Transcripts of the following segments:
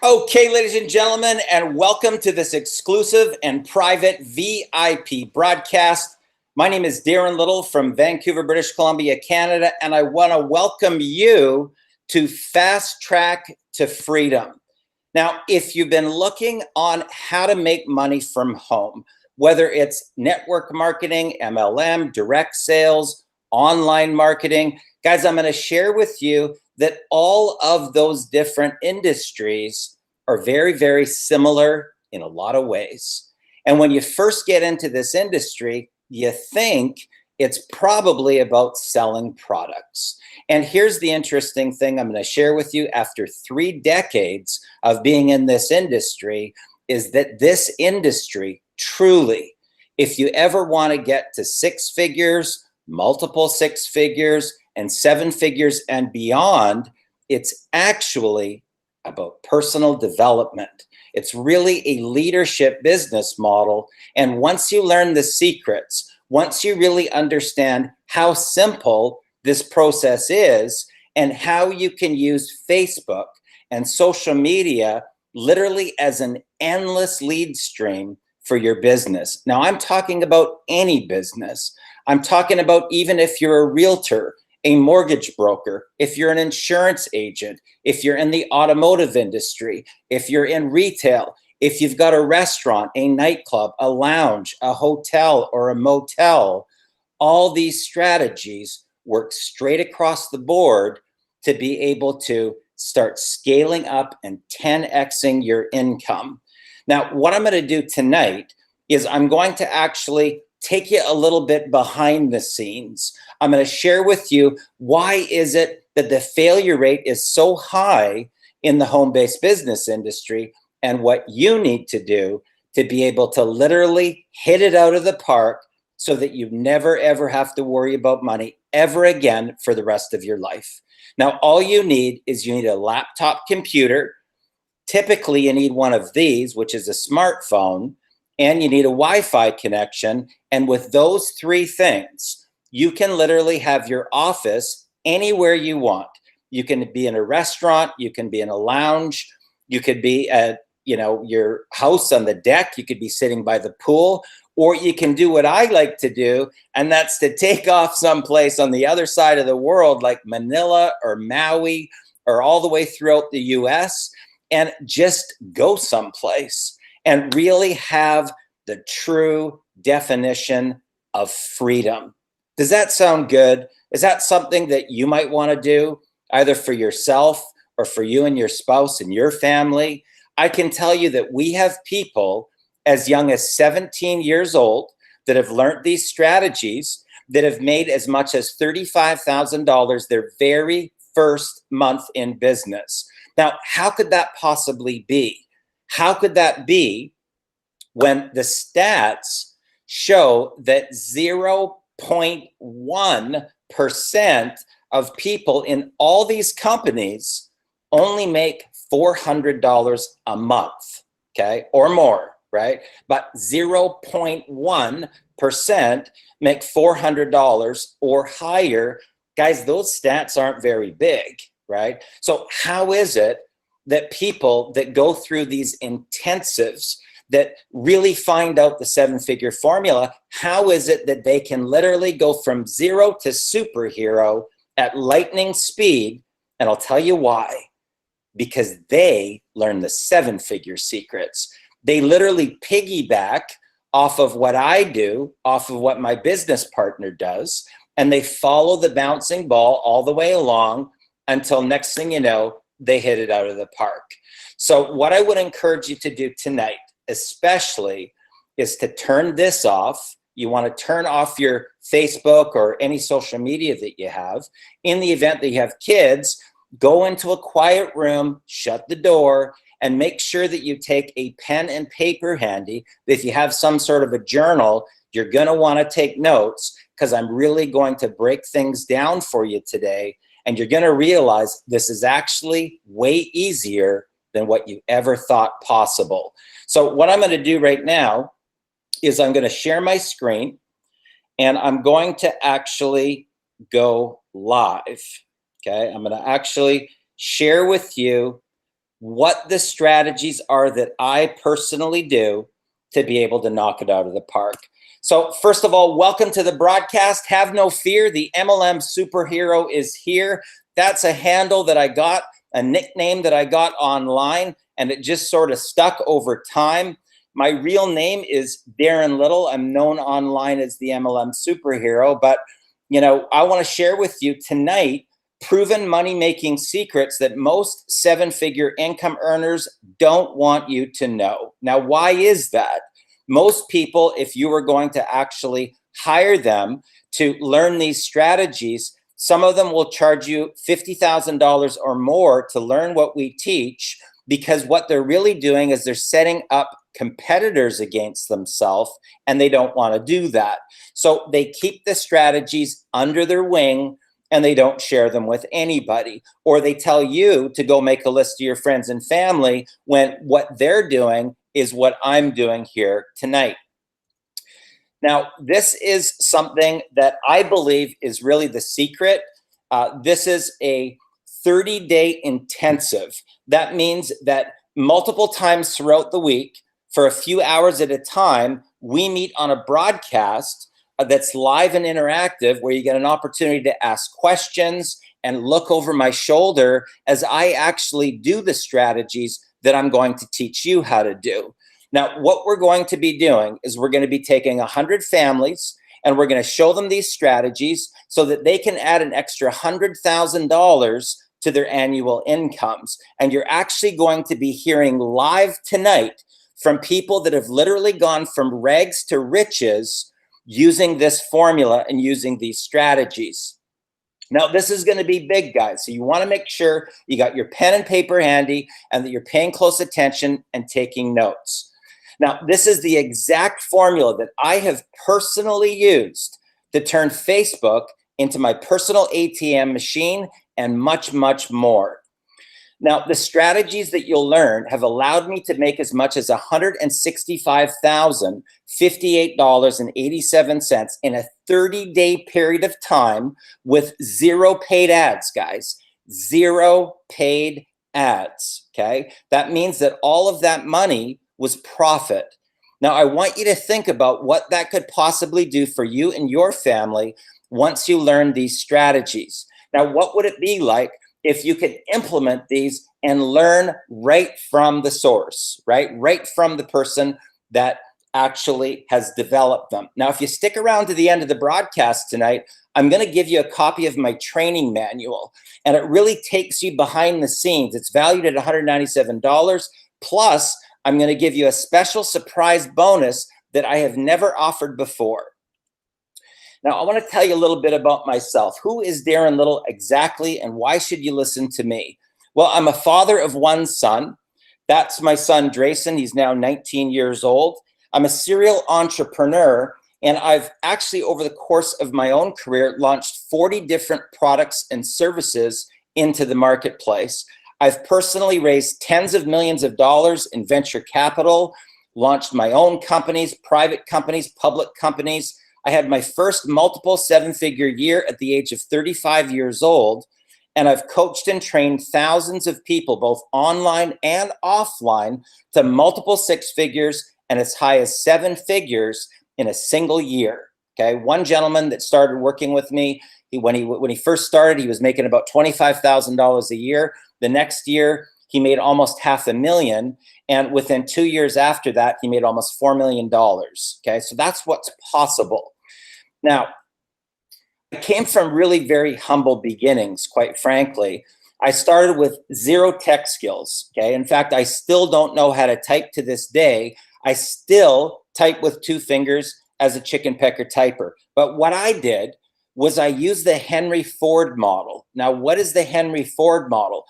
Okay, ladies and gentlemen, and welcome to this exclusive and private VIP broadcast. My name is Darren Little from Vancouver, British Columbia, Canada, and I want to welcome you to Fast Track to Freedom. Now, if you've been looking on how to make money from home, whether it's network marketing, MLM, direct sales, online marketing, guys, I'm going to share with you that all of those different industries are very, very similar in a lot of ways. And when you first get into this industry, you think it's probably about selling products. And here's the interesting thing I'm going to share with you after 3 decades of being in this industry is that this industry truly, if you ever want to get to 6 figures, multiple 6 figures, and 7 figures and beyond, it's actually about personal development. It's really a leadership business model. And once you learn the secrets, once you really understand how simple this process is and how you can use Facebook and social media literally as an endless lead stream for your business. Now, I'm talking about any business. I'm talking about even if you're a realtor, a mortgage broker, if you're an insurance agent, if you're in the automotive industry, if you're in retail, if you've got a restaurant, a nightclub, a lounge, a hotel, or a motel, all these strategies work straight across the board to be able to start scaling up and 10xing your income. Now, what I'm going to do tonight is I'm going to actually take you a little bit behind the scenes. I'm going to share with you why is it that the failure rate is so high in the home-based business industry and what you need to do to be able to literally hit it out of the park so that you never ever have to worry about money ever again for the rest of your life. Now, all you need is you need a laptop computer. Typically, you need one of these, which is a smartphone, and you need a Wi-Fi connection. And with those 3 things, you can literally have your office anywhere you want. You can be in a restaurant, you can be in a lounge, you could be at, your house on the deck, you could be sitting by the pool, or you can do what I like to do, and that's to take off someplace on the other side of the world like Manila or Maui or all the way throughout the US and just go someplace and really have the true definition of freedom. Does that sound good? Is that something that you might want to do either for yourself or for you and your spouse and your family? I can tell you that we have people as young as 17 years old that have learned these strategies that have made as much as $35,000 their very first month in business. Now, how could that possibly be? How could that be when the stats show that 0.1% of people in all these companies only make $400 a month, okay, or more, right? But 0.1% make $400 or higher. Guys, those stats aren't very big, right? So how is it that people that go through these intensives that really find out the 7-figure formula, how is it that they can literally go from 0 to superhero at lightning speed? And I'll tell you why. Because they learn the 7-figure secrets. They literally piggyback off of what I do, off of what my business partner does, and they follow the bouncing ball all the way along until next thing you know, they hit it out of the park. So what I would encourage you to do tonight, especially, is to turn this off. You want to turn off your Facebook or any social media that you have. In the event that you have kids, go into a quiet room, shut the door, and make sure that you take a pen and paper handy. If you have some sort of a journal, you're going to want to take notes because I'm really going to break things down for you today. And you're going to realize this is actually way easier than what you ever thought possible. So what I'm going to do right now is I'm going to share my screen and I'm going to actually go live. Okay, I'm going to actually share with you what the strategies are that I personally do to be able to knock it out of the park. So first of all, welcome to the broadcast. Have no fear, the MLM superhero is here. That's a handle that I got, a nickname that I got online, and it just sort of stuck over time. My real name is Darren Little. I'm known online as the MLM superhero, but I want to share with you tonight proven money-making secrets that most seven-figure income earners don't want you to know. Now, why is that? Most people, if you were going to actually hire them to learn these strategies, some of them will charge you $50,000 or more to learn what we teach, because what they're really doing is they're setting up competitors against themselves, and they don't want to do that. So they keep the strategies under their wing and they don't share them with anybody. Or they tell you to go make a list of your friends and family when what they're doing is what I'm doing here tonight. Now, this is something that I believe is really the secret. This is a 30-day intensive. That means that multiple times throughout the week, for a few hours at a time, we meet on a broadcast that's live and interactive, where you get an opportunity to ask questions and look over my shoulder as I actually do the strategies that I'm going to teach you how to do. Now, what we're going to be doing is we're going to be taking 100 families and we're going to show them these strategies so that they can add an extra $100,000 to their annual incomes. And you're actually going to be hearing live tonight from people that have literally gone from rags to riches using this formula and using these strategies. Now, this is going to be big, guys. So you want to make sure you got your pen and paper handy and that you're paying close attention and taking notes. Now, this is the exact formula that I have personally used to turn Facebook into my personal ATM machine and much, much more. Now, the strategies that you'll learn have allowed me to make as much as $165,058.87 in a 30-day period of time with zero paid ads, guys. Zero paid ads, okay? That means that all of that money was profit. Now, I want you to think about what that could possibly do for you and your family once you learn these strategies. Now, what would it be like if you could implement these and learn right from the source, right from the person that actually has developed them? Now, if you stick around to the end of the broadcast tonight, I'm going to give you a copy of my training manual, and it really takes you behind the scenes. It's valued at $197. Plus, I'm going to give you a special surprise bonus that I have never offered before. Now, I want to tell you a little bit about myself. Who is Darren Little exactly, and why should you listen to me? Well, I'm a father of one son. That's my son, Darren. He's now 19 years old. I'm a serial entrepreneur, and I've actually, over the course of my own career, launched 40 different products and services into the marketplace. I've personally raised tens of millions of dollars in venture capital, launched my own companies, private companies, public companies. I had my first multiple seven-figure year at the age of 35 years old, and I've coached and trained thousands of people, both online and offline, to multiple six figures and as high as seven figures in a single year. Okay, one gentleman that started working with me, when he first started, he was making about $25,000 a year. The next year, he made almost $500,000, and within 2 years after that, he made almost $4 million. Okay, so that's what's possible. Now, I came from really very humble beginnings, quite frankly. I started with zero tech skills. Okay, in fact, I still don't know how to type to this day. I still type with two fingers as a chicken pecker typer. But what I did was I used the Henry Ford model. Now, what is the Henry Ford model?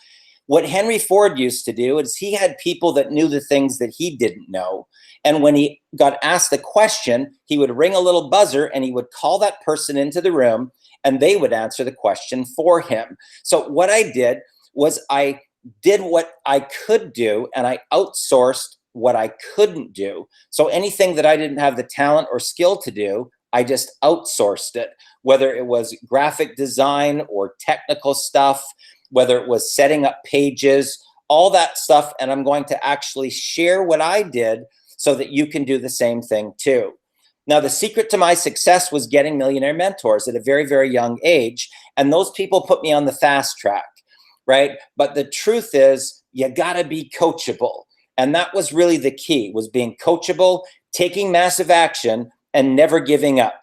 What Henry Ford used to do is he had people that knew the things that he didn't know. And when he got asked a question, he would ring a little buzzer and he would call that person into the room and they would answer the question for him. So what I did was I did what I could do and I outsourced what I couldn't do. So anything that I didn't have the talent or skill to do, I just outsourced it, whether it was graphic design or technical stuff, whether it was setting up pages all that stuff. And I'm going to actually share what I did so that you can do the same thing too. Now, the secret to my success was getting millionaire mentors at a very, very young age. And those people put me on the fast track, right? But the truth is, you gotta be coachable. And that was really the key, was being coachable, taking massive action, and never giving up.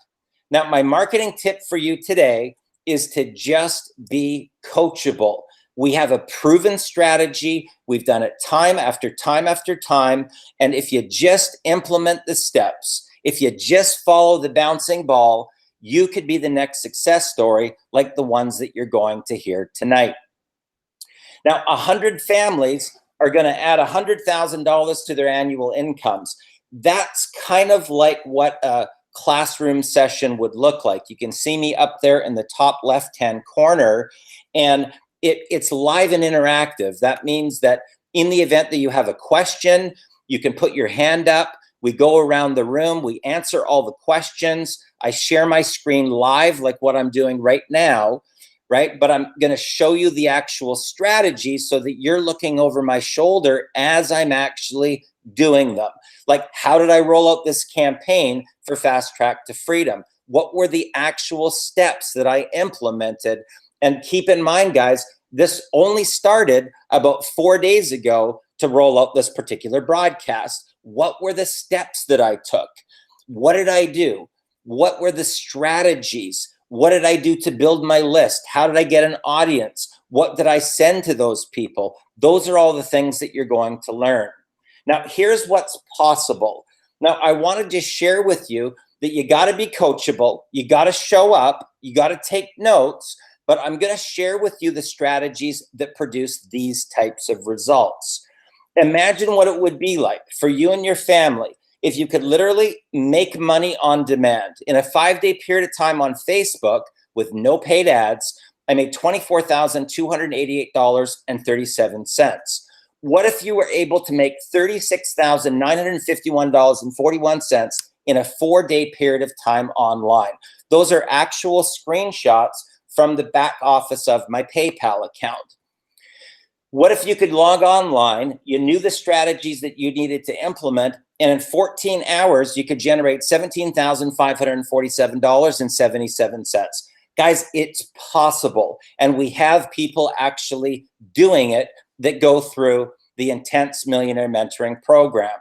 Now, my marketing tip for you today is to just be coachable. We have a proven strategy. We've done it time after time after time. And if you just implement the steps, if you just follow the bouncing ball, you could be the next success story like the ones that you're going to hear tonight. Now, 100 families are going to add $100,000 to their annual incomes. That's kind of like what a classroom session would look like. You can see me up there in the top left-hand corner, and it's live and interactive. That means that in the event that you have a question, you can put your hand up. We go around the room, we answer all the questions. I share my screen live like what I'm doing right now, right? But I'm going to show you the actual strategy so that you're looking over my shoulder as I'm actually doing them. Like, how did I roll out this campaign for Fast Track to Freedom? What were the actual steps that I implemented? And keep in mind, guys, this only started about 4 days ago to roll out this particular broadcast. What were the steps that I took? What did I do? What were the strategies? What did I do to build my list? How did I get an audience? What did I send to those people? Those are all the things that you're going to learn. Now, here's what's possible. Now, I want to just share with you that you got to be coachable. You got to show up. You got to take notes. But I'm going to share with you the strategies that produce these types of results. Imagine what it would be like for you and your family if you could literally make money on demand. In a 5-day period of time on Facebook with no paid ads, I made $24,288.37. What if you were able to make $36,951.41 in a 4-day period of time online? Those are actual screenshots from the back office of my PayPal account. What if you could log online, you knew the strategies that you needed to implement, and in 14 hours, you could generate $17,547.77. Guys, it's possible. And we have people actually doing it that go through the Intense Millionaire Mentoring Program.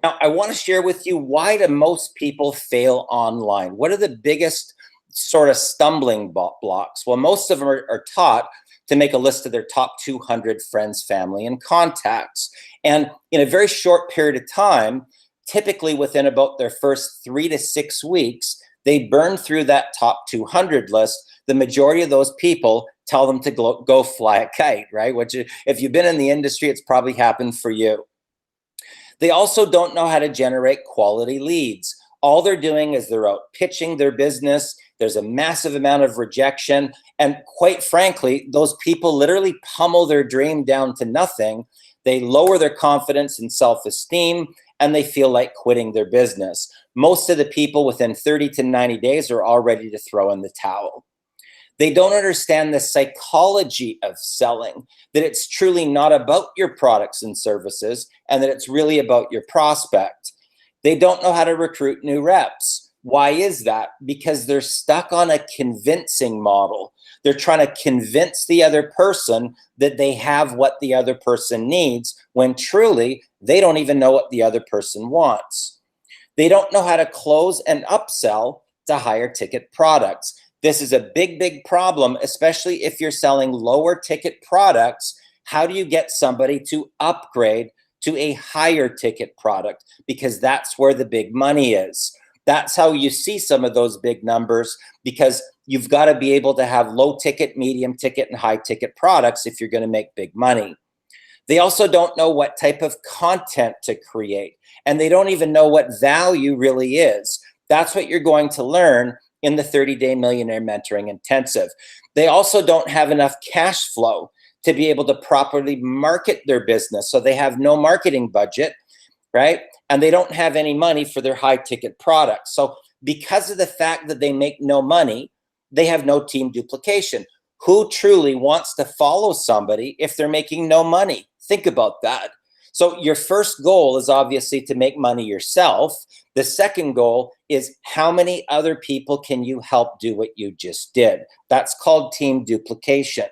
Now, I want to share with you, why do most people fail online? What are the biggest sort of stumbling blocks? Well, most of them are taught to make a list of their top 200 friends, family, and contacts. And in a very short period of time, typically within about their first 3 to 6 weeks, they burn through that top 200 list. The majority of those people tell them to go fly a kite, right? Which, if you've been in the industry, it's probably happened for you. They also don't know how to generate quality leads. All they're doing is they're out pitching their business. There's a massive amount of rejection. And quite frankly, those people literally pummel their dream down to nothing. They lower their confidence and self-esteem, and they feel like quitting their business. Most of the people within 30 to 90 days are all ready to throw in the towel. They don't understand the psychology of selling, that it's truly not about your products and services, and that it's really about your prospect. They don't know how to recruit new reps. Why is that? Because they're stuck on a convincing model. They're trying to convince the other person that they have what the other person needs, when truly they don't even know what the other person wants. They don't know how to close and upsell to higher ticket products. This is a big, big problem, especially if you're selling lower ticket products. How do you get somebody to upgrade to a higher ticket product? Because that's where the big money is. That's how you see some of those big numbers, because you've got to be able to have low ticket, medium ticket, and high ticket products if you're going to make big money. They also don't know what type of content to create, and they don't even know what value really is. That's what you're going to learn in the 30-day Millionaire Mentoring Intensive. They also don't have enough cash flow to be able to properly market their business, so they have no marketing budget, right? And they don't have any money for their high ticket products. So because of the fact that they make no money, they have no team duplication. Who truly wants to follow somebody if they're making no money? Think about that. So your first goal is obviously to make money yourself. The second goal is how many other people can you help do what you just did? That's called team duplication.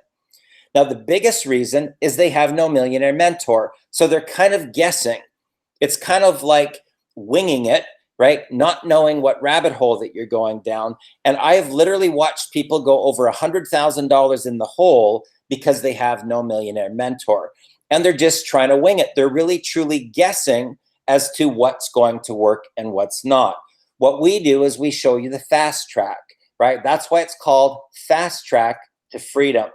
Now, the biggest reason is they have no millionaire mentor. So they're kind of guessing. It's kind of like winging it, right? Not knowing what rabbit hole that you're going down. And I have literally watched people go over $100,000 in the hole because they have no millionaire mentor. And they're just trying to wing it. They're really truly guessing as to what's going to work and what's not. What we do is we show you the fast track, right? That's why it's called fast track to freedom.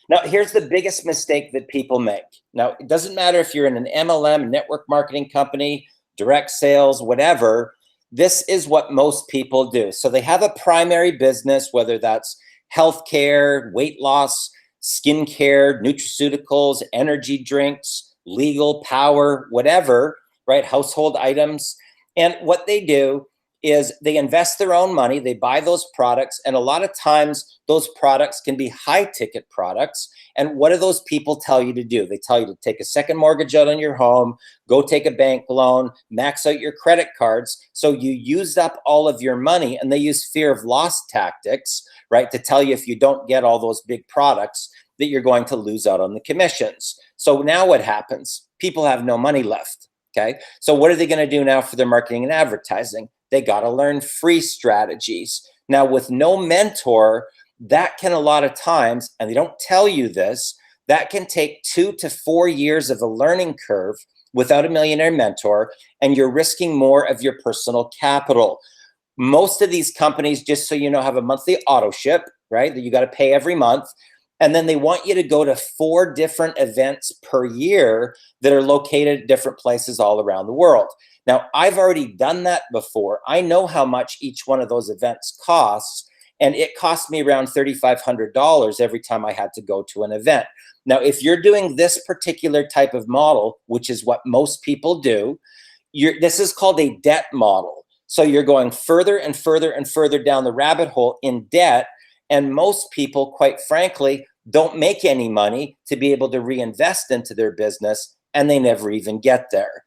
Now, here's the biggest mistake that people make. Now, it doesn't matter if you're in an MLM, network marketing company, direct sales, whatever. This is what most people do. So they have a primary business, whether that's healthcare, weight loss, skincare, nutraceuticals, energy drinks, legal, power, whatever, right? Household items. And what they do is they invest their own money, they buy those products, and a lot of times those products can be high ticket products. And what do those people tell you to do? They tell you to take a second mortgage out on your home, go take a bank loan, max out your credit cards. So you used up all of your money, and they use fear of loss tactics, right? To tell you if you don't get all those big products that you're going to lose out on the commissions. So now what happens? People have no money left, okay? So what are they gonna do now for their marketing and advertising? They got to learn free strategies. Now, with no mentor, that can a lot of times, and they don't tell you this, that can take 2 to 4 years of a learning curve without a millionaire mentor, and you're risking more of your personal capital. Most of these companies, just so you know, have a monthly auto ship, right, that you got to pay every month. And then they want you to go to 4 different events per year that are located at different places all around the world. Now, I've already done that before. I know how much each one of those events costs, and it cost me around $3,500 every time I had to go to an event. Now, if you're doing this particular type of model, which is what most people do, this is called a debt model. So you're going further and further and further down the rabbit hole in debt, and most people, quite frankly, don't make any money to be able to reinvest into their business, and they never even get there.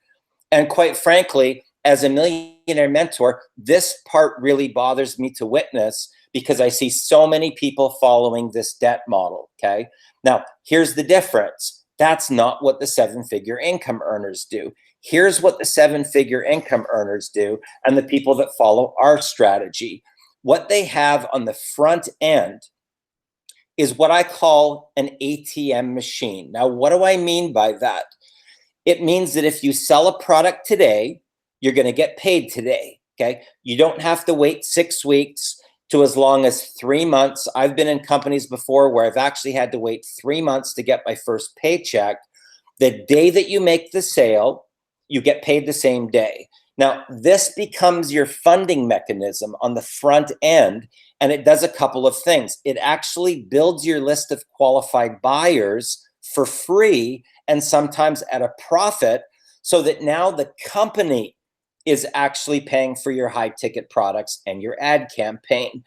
And quite frankly, as a millionaire mentor, this part really bothers me to witness because I see so many people following this debt model, okay? Now, here's the difference. That's not what the 7-figure income earners do. Here's what the 7-figure income earners do and the people that follow our strategy. What they have on the front end is what I call an ATM machine. Now, what do I mean by that? It means that if you sell a product today, you're going to get paid today, okay? You don't have to wait 6 weeks to as long as 3 months. I've been in companies before where I've actually had to wait 3 months to get my first paycheck. The day that you make the sale, you get paid the same day. Now, this becomes your funding mechanism on the front end, and it does a couple of things. It actually builds your list of qualified buyers for free and sometimes at a profit, so that now the company is actually paying for your high ticket products and your ad campaign,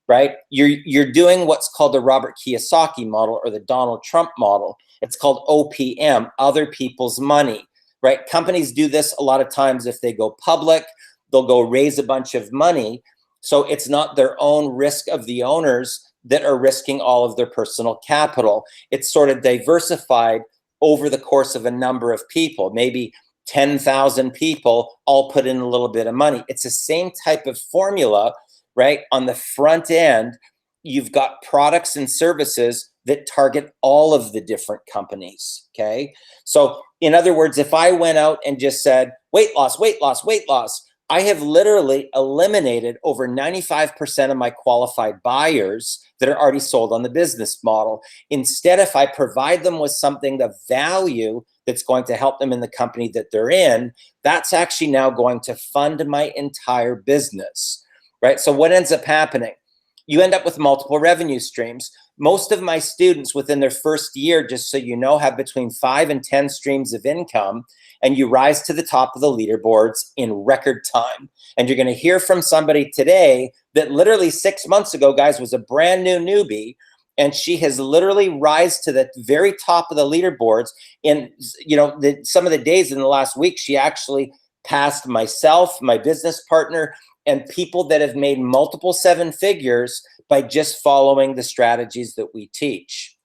right? You're doing what's called the Robert Kiyosaki model or the Donald Trump model. It's called OPM, other people's money, right? Companies do this a lot of times. If they go public, they'll go raise a bunch of money. So it's not their own risk of the owners that are risking all of their personal capital. It's sort of diversified over the course of a number of people, maybe 10,000 people all put in a little bit of money. It's the same type of formula, right? On the front end, you've got products and services that target all of the different companies, okay? So in other words, if I went out and just said, weight loss, weight loss, weight loss, I have literally eliminated over 95% of my qualified buyers that are already sold on the business model. Instead, if I provide them with something of value that's going to help them in the company that they're in, that's actually now going to fund my entire business, right? So what ends up happening? You end up with multiple revenue streams. Most of my students within their first year, just so you know, have between 5 and 10 streams of income, and you rise to the top of the leaderboards in record time. And you're gonna hear from somebody today that literally 6 months ago, guys, was a brand new newbie, and she has literally rise to the very top of the leaderboards. In some of the days in the last week, she actually passed myself, my business partner, and people that have made multiple seven figures by just following the strategies that we teach.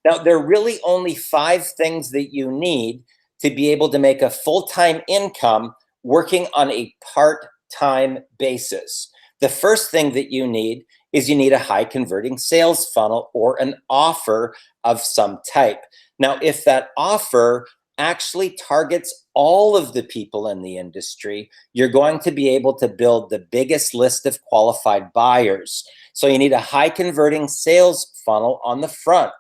Now, there are really only 5 things that you need to be able to make a full-time income working on a part-time basis. The first thing that you need is you need a high converting sales funnel or an offer of some type. Now, if that offer actually targets all of the people in the industry, you're going to be able to build the biggest list of qualified buyers. So you need a high converting sales funnel on the front.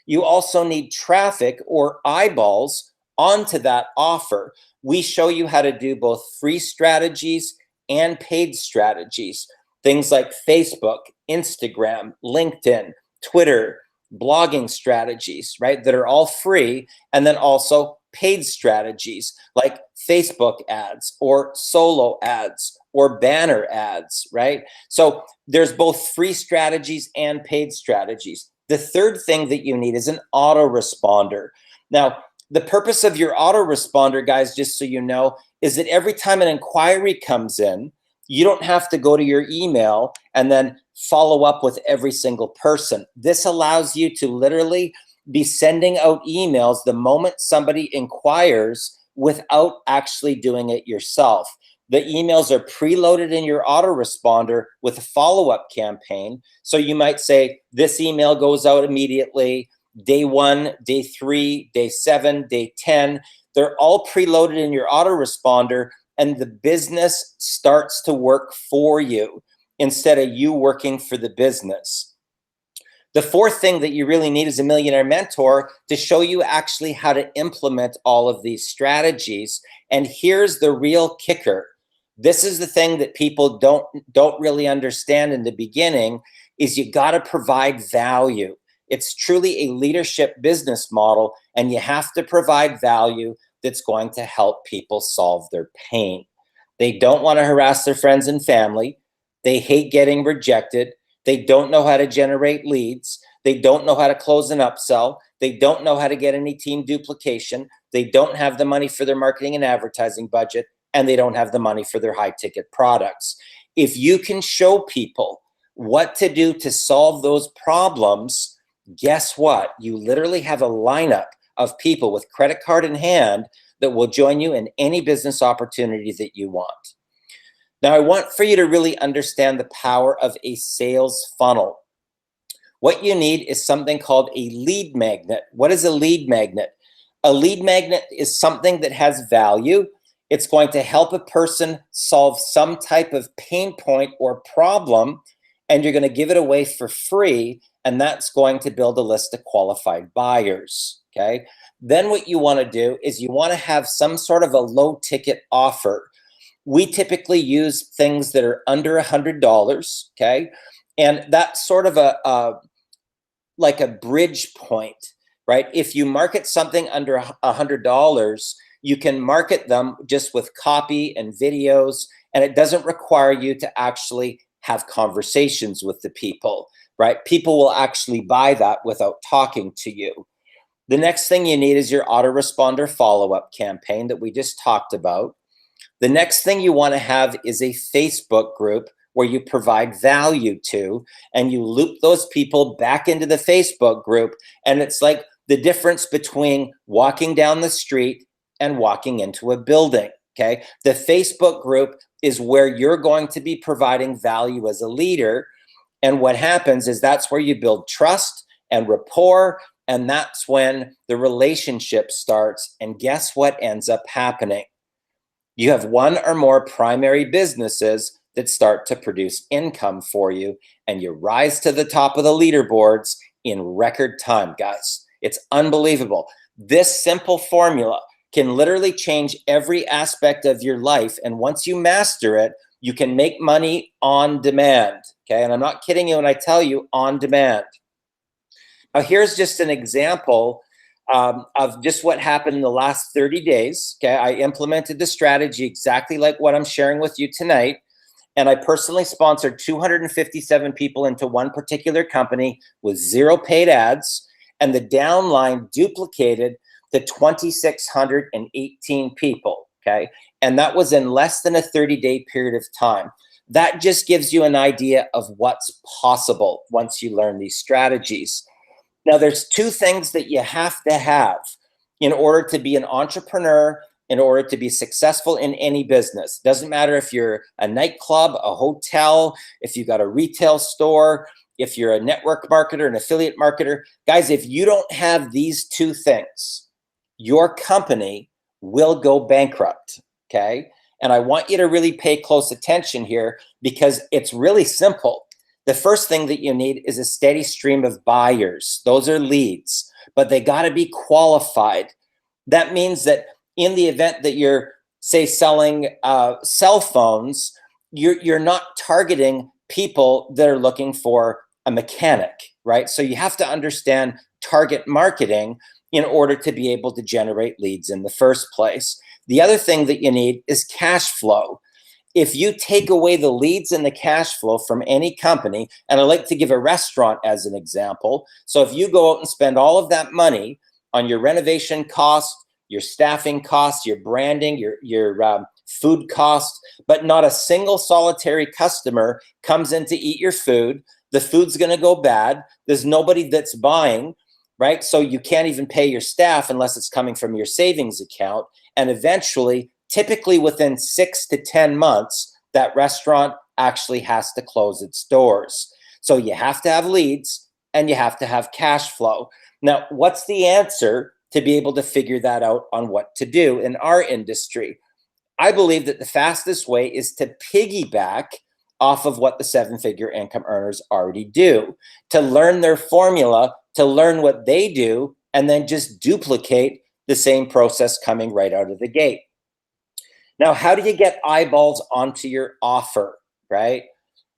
You also need traffic or eyeballs onto that offer. We show you how to do both free strategies and paid strategies. Things like Facebook, Instagram, LinkedIn, Twitter, blogging strategies, right? That are all free. And then also paid strategies like Facebook ads or solo ads or banner ads, right? So there's both free strategies and paid strategies. The third thing that you need is an autoresponder. Now, the purpose of your autoresponder, guys, just so you know, is that every time an inquiry comes in, you don't have to go to your email and then follow up with every single person. This allows you to literally be sending out emails the moment somebody inquires without actually doing it yourself. The emails are preloaded in your autoresponder with a follow-up campaign. So you might say, this email goes out immediately, day 1, day 3, day 7, day 10. They're all preloaded in your autoresponder, and the business starts to work for you instead of you working for the business. The fourth thing that you really need is a millionaire mentor to show you actually how to implement all of these strategies. And here's the real kicker. This is the thing that people don't really understand in the beginning, is you got to provide value. It's truly a leadership business model, and you have to provide value that's going to help people solve their pain. They don't want to harass their friends and family. They hate getting rejected. They don't know how to generate leads. They don't know how to close an upsell. They don't know how to get any team duplication. They don't have the money for their marketing and advertising budget, and they don't have the money for their high ticket products. If you can show people what to do to solve those problems, guess what? You literally have a lineup of people with credit card in hand that will join you in any business opportunity that you want. Now, I want for you to really understand the power of a sales funnel. What you need is something called a lead magnet. What is a lead magnet? A lead magnet is something that has value. It's going to help a person solve some type of pain point or problem, and you're going to give it away for free, and that's going to build a list of qualified buyers, okay? Then what you want to do is you want to have some sort of a low ticket offer. We typically use things that are under $100, okay? And that's sort of like a bridge point, right? If you market something under $100, you can market them just with copy and videos, and it doesn't require you to actually have conversations with the people, right? People will actually buy that without talking to you. The next thing you need is your autoresponder follow-up campaign that we just talked about. The next thing you want to have is a Facebook group where you provide value to, and you loop those people back into the Facebook group. And it's like the difference between walking down the street and walking into a building, okay? The Facebook group is where you're going to be providing value as a leader. And what happens is that's where you build trust and rapport, and that's when the relationship starts. And guess what ends up happening? You have one or more primary businesses that start to produce income for you, and you rise to the top of the leaderboards in record time, guys. It's unbelievable. This simple formula can literally change every aspect of your life, and once you master it, you can make money on demand, okay? And I'm not kidding you when I tell you on demand. Now, here's just an example of just what happened in the last 30 days, okay? I implemented the strategy exactly like what I'm sharing with you tonight. And I personally sponsored 257 people into one particular company with 0 paid ads, and the downline duplicated to 2,618 people, okay? And that was in less than a 30-day period of time. That just gives you an idea of what's possible once you learn these strategies. Now, there's 2 things that you have to have in order to be an entrepreneur, in order to be successful in any business. Doesn't matter if you're a nightclub, a hotel, if you got a retail store, if you're a network marketer, an affiliate marketer. Guys, if you don't have these 2 things, your company will go bankrupt, okay? And I want you to really pay close attention here because it's really simple. The first thing that you need is a steady stream of buyers. Those are leads, but they got to be qualified. That means that in the event that you're, say, selling cell phones, you're not targeting people that are looking for a mechanic, right? So you have to understand target marketing in order to be able to generate leads in the first place. The other thing that you need is cash flow. If you take away the leads and the cash flow from any company, and I like to give a restaurant as an example. So if you go out and spend all of that money on your renovation cost, your staffing costs, your branding, your food costs, but not a single solitary customer comes in to eat your food, the food's going to go bad. There's nobody that's buying, right? So you can't even pay your staff unless it's coming from your savings account. And eventually, typically within 6 to 10 months, that restaurant actually has to close its doors. So you have to have leads and you have to have cash flow. Now, what's the answer to be able to figure that out on what to do in our industry? I believe that the fastest way is to piggyback off of what the 7-figure income earners already do, to learn their formula, to learn what they do, and then just duplicate the same process coming right out of the gate. Now, how do you get eyeballs onto your offer, right?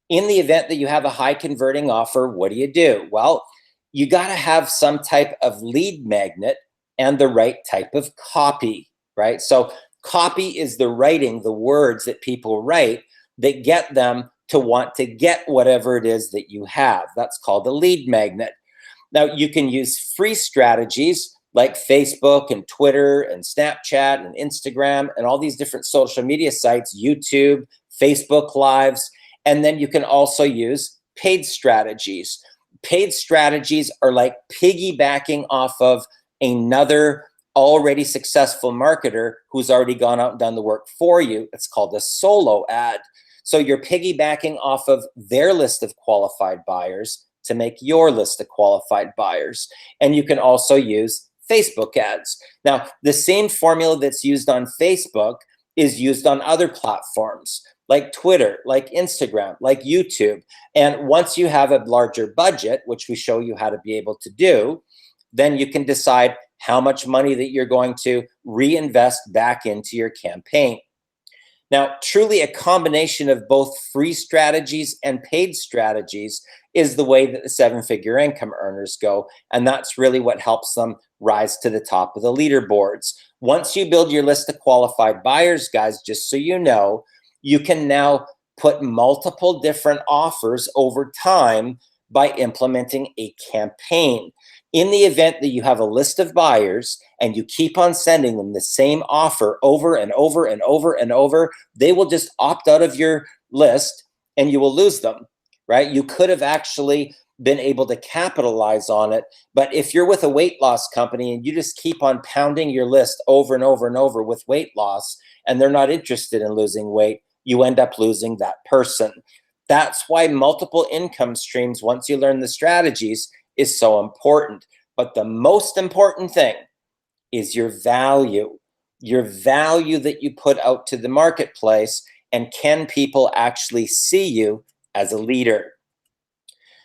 In the event that you have a high converting offer, what do? Well, you got to have some type of lead magnet and the right type of copy, right? So copy is the writing, the words that people write that get them to want to get whatever it is that you have. That's called a lead magnet. Now, you can use free strategies like Facebook and Twitter and Snapchat and Instagram and all these different social media sites, YouTube, Facebook Lives, and then you can also use paid strategies. Paid strategies are like piggybacking off of another already successful marketer who's already gone out and done the work for you. It's called a solo ad. So you're piggybacking off of their list of qualified buyers to make your list of qualified buyers. And you can also use Facebook ads. Now, the same formula that's used on Facebook is used on other platforms like Twitter, like Instagram, like YouTube. And once you have a larger budget, which we show you how to be able to do, then you can decide how much money that you're going to reinvest back into your campaign. Now, truly a combination of both free strategies and paid strategies is the way that the 7-figure income earners go. And that's really what helps them rise to the top of the leaderboards. Once you build your list of qualified buyers, guys, just so you know, you can now put multiple different offers over time by implementing a campaign. In the event that you have a list of buyers and you keep on sending them the same offer over and over and over and over, they will just opt out of your list and you will lose them, right? You could have actually been able to capitalize on it. But if you're with a weight loss company and you just keep on pounding your list over and over and over with weight loss, and they're not interested in losing weight, you end up losing that person. That's why multiple income streams, once you learn the strategies, is so important. But the most important thing is your value that you put out to the marketplace, and can people actually see you as a leader?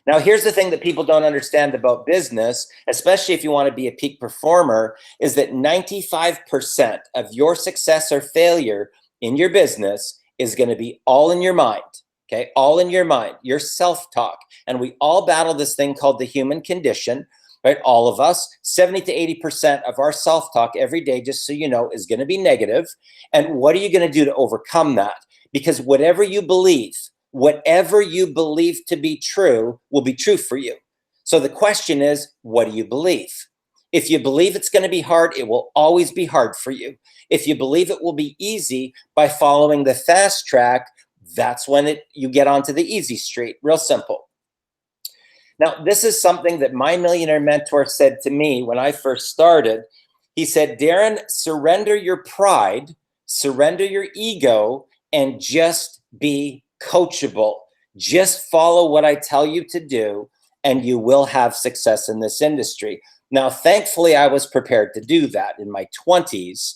Now, here's the thing that people don't understand about business, especially if you want to be a peak performer, is that 95% of your success or failure in your business is going to be all in your mind. Okay, all in your mind, your self-talk. And we all battle this thing called the human condition, right? All of us, 70 to 80% of our self-talk every day, just so you know, is going to be negative. And what are you going to do to overcome that? Because whatever you believe to be true will be true for you. So the question is, what do you believe? If you believe it's going to be hard, it will always be hard for you. If you believe it will be easy by following the fast track, that's when you get onto the easy street. Real simple. Now, this is something that my millionaire mentor said to me when I first started. He said, Darren, surrender your pride, surrender your ego, and just be coachable. Just follow what I tell you to do, and you will have success in this industry. Now, thankfully, I was prepared to do that in my 20s.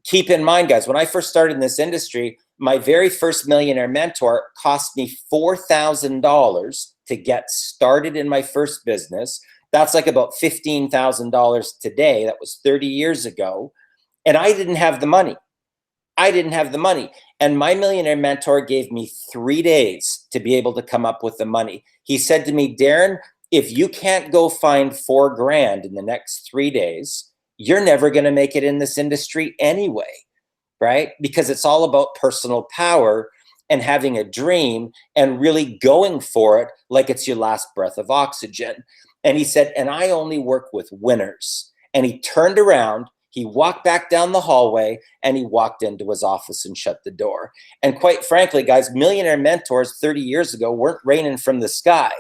Keep in mind, guys, when I first started in this industry, my very first millionaire mentor cost me $4,000 to get started in my first business. That's like about $15,000 today. That was 30 years ago. And I didn't have the money. And my millionaire mentor gave me 3 days to be able to come up with the money. He said to me, Darren, if you can't go find $4,000 in the next 3 days, you're never going to make it in this industry anyway, right? Because it's all about personal power and having a dream and really going for it like it's your last breath of oxygen. And he said, and I only work with winners. And he turned around, he walked back down the hallway, and he walked into his office and shut the door. And quite frankly, guys, millionaire mentors 30 years ago weren't raining from the sky.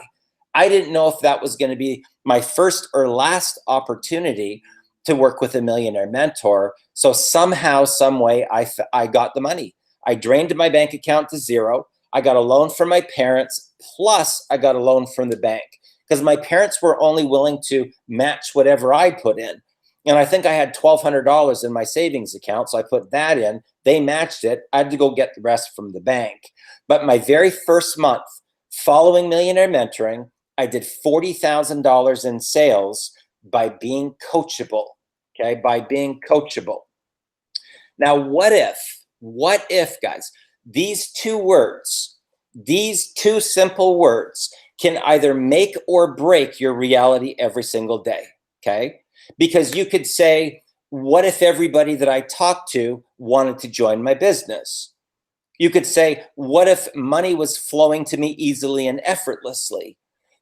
I didn't know if that was going to be my first or last opportunity to work with a millionaire mentor. So somehow, some way, I got the money. I drained my bank account to zero. I got a loan from my parents, plus I got a loan from the bank because my parents were only willing to match whatever I put in. And I think I had $1,200 in my savings account, so I put that in. They matched it. I had to go get the rest from the bank. But my very first month following Millionaire Mentoring, I did $40,000 in sales by being coachable, okay? By being coachable. Now, what if, guys, these two words, these two simple words can either make or break your reality every single day, okay? Because you could say, what if everybody that I talked to wanted to join my business? You could say, what if money was flowing to me easily and effortlessly?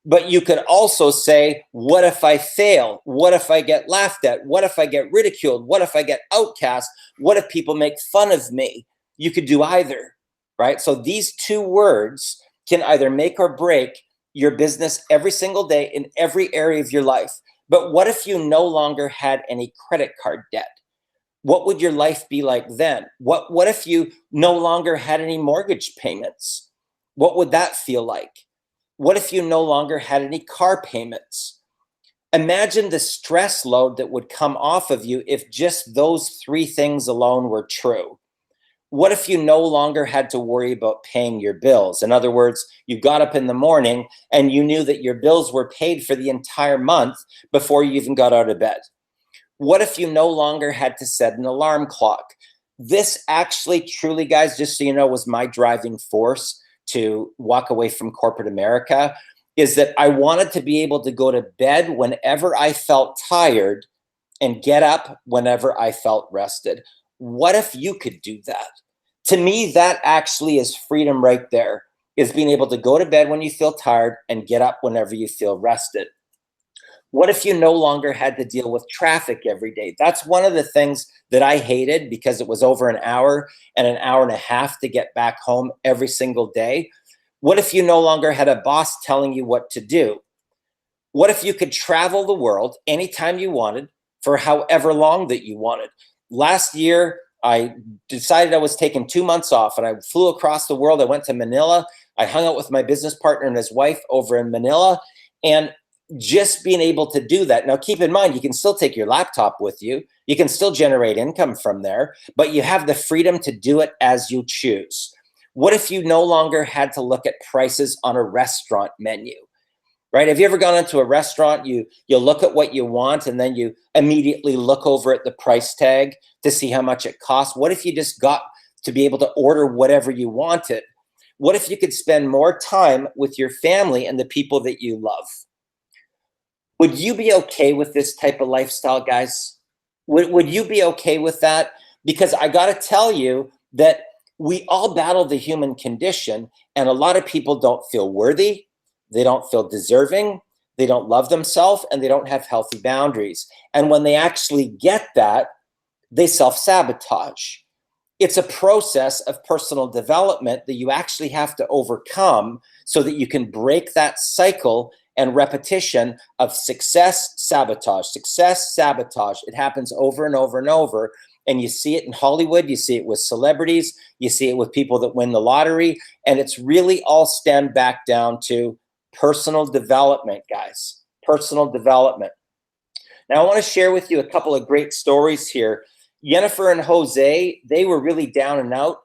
But you could also say, what if I fail? What if I get laughed at? What if I get ridiculed? What if I get outcast? What if people make fun of me? You could do either, right? So these two words can either make or break your business every single day in every area of your life. But what if you no longer had any credit card debt? What would your life be like then? What if you no longer had any mortgage payments? What would that feel like? What if you no longer had any car payments? Imagine the stress load that would come off of you if just those three things alone were true. What if you no longer had to worry about paying your bills? In other words, you got up in the morning and you knew that your bills were paid for the entire month before you even got out of bed. What if you no longer had to set an alarm clock? This actually, truly, guys, just so you know, was my driving force to walk away from corporate America, is that I wanted to be able to go to bed whenever I felt tired and get up whenever I felt rested. What if you could do that? To me, that actually is freedom right there, is being able to go to bed when you feel tired and get up whenever you feel rested. What if you no longer had to deal with traffic every day? That's one of the things that I hated because it was over an hour and a half to get back home every single day. What if you no longer had a boss telling you what to do? What if you could travel the world anytime you wanted for however long that you wanted? Last year, I decided I was taking 2 months off and I flew across the world. I went to Manila. I hung out with my business partner and his wife over in Manila. And just being able to do that. Now, keep in mind, you can still take your laptop with you. You can still generate income from there, but you have the freedom to do it as you choose. What if you no longer had to look at prices on a restaurant menu, right? Have you ever gone into a restaurant, you look at what you want and then you immediately look over at the price tag to see how much it costs? What if you just got to be able to order whatever you wanted? What if you could spend more time with your family and the people that you love? Would you be okay with this type of lifestyle, guys? Would you be okay with that? Because I got to tell you that we all battle the human condition, and a lot of people don't feel worthy, they don't feel deserving, they don't love themselves, and they don't have healthy boundaries. And when they actually get that, they self-sabotage. It's a process of personal development that you actually have to overcome so that you can break that cycle and repetition of success, sabotage, success, sabotage. It happens over and over and over. And you see it in Hollywood, you see it with celebrities, you see it with people that win the lottery, and it's really all stemmed back down to personal development, guys, personal development. Now, I want to share with you a couple of great stories here. Jennifer and Jose, they were really down and out.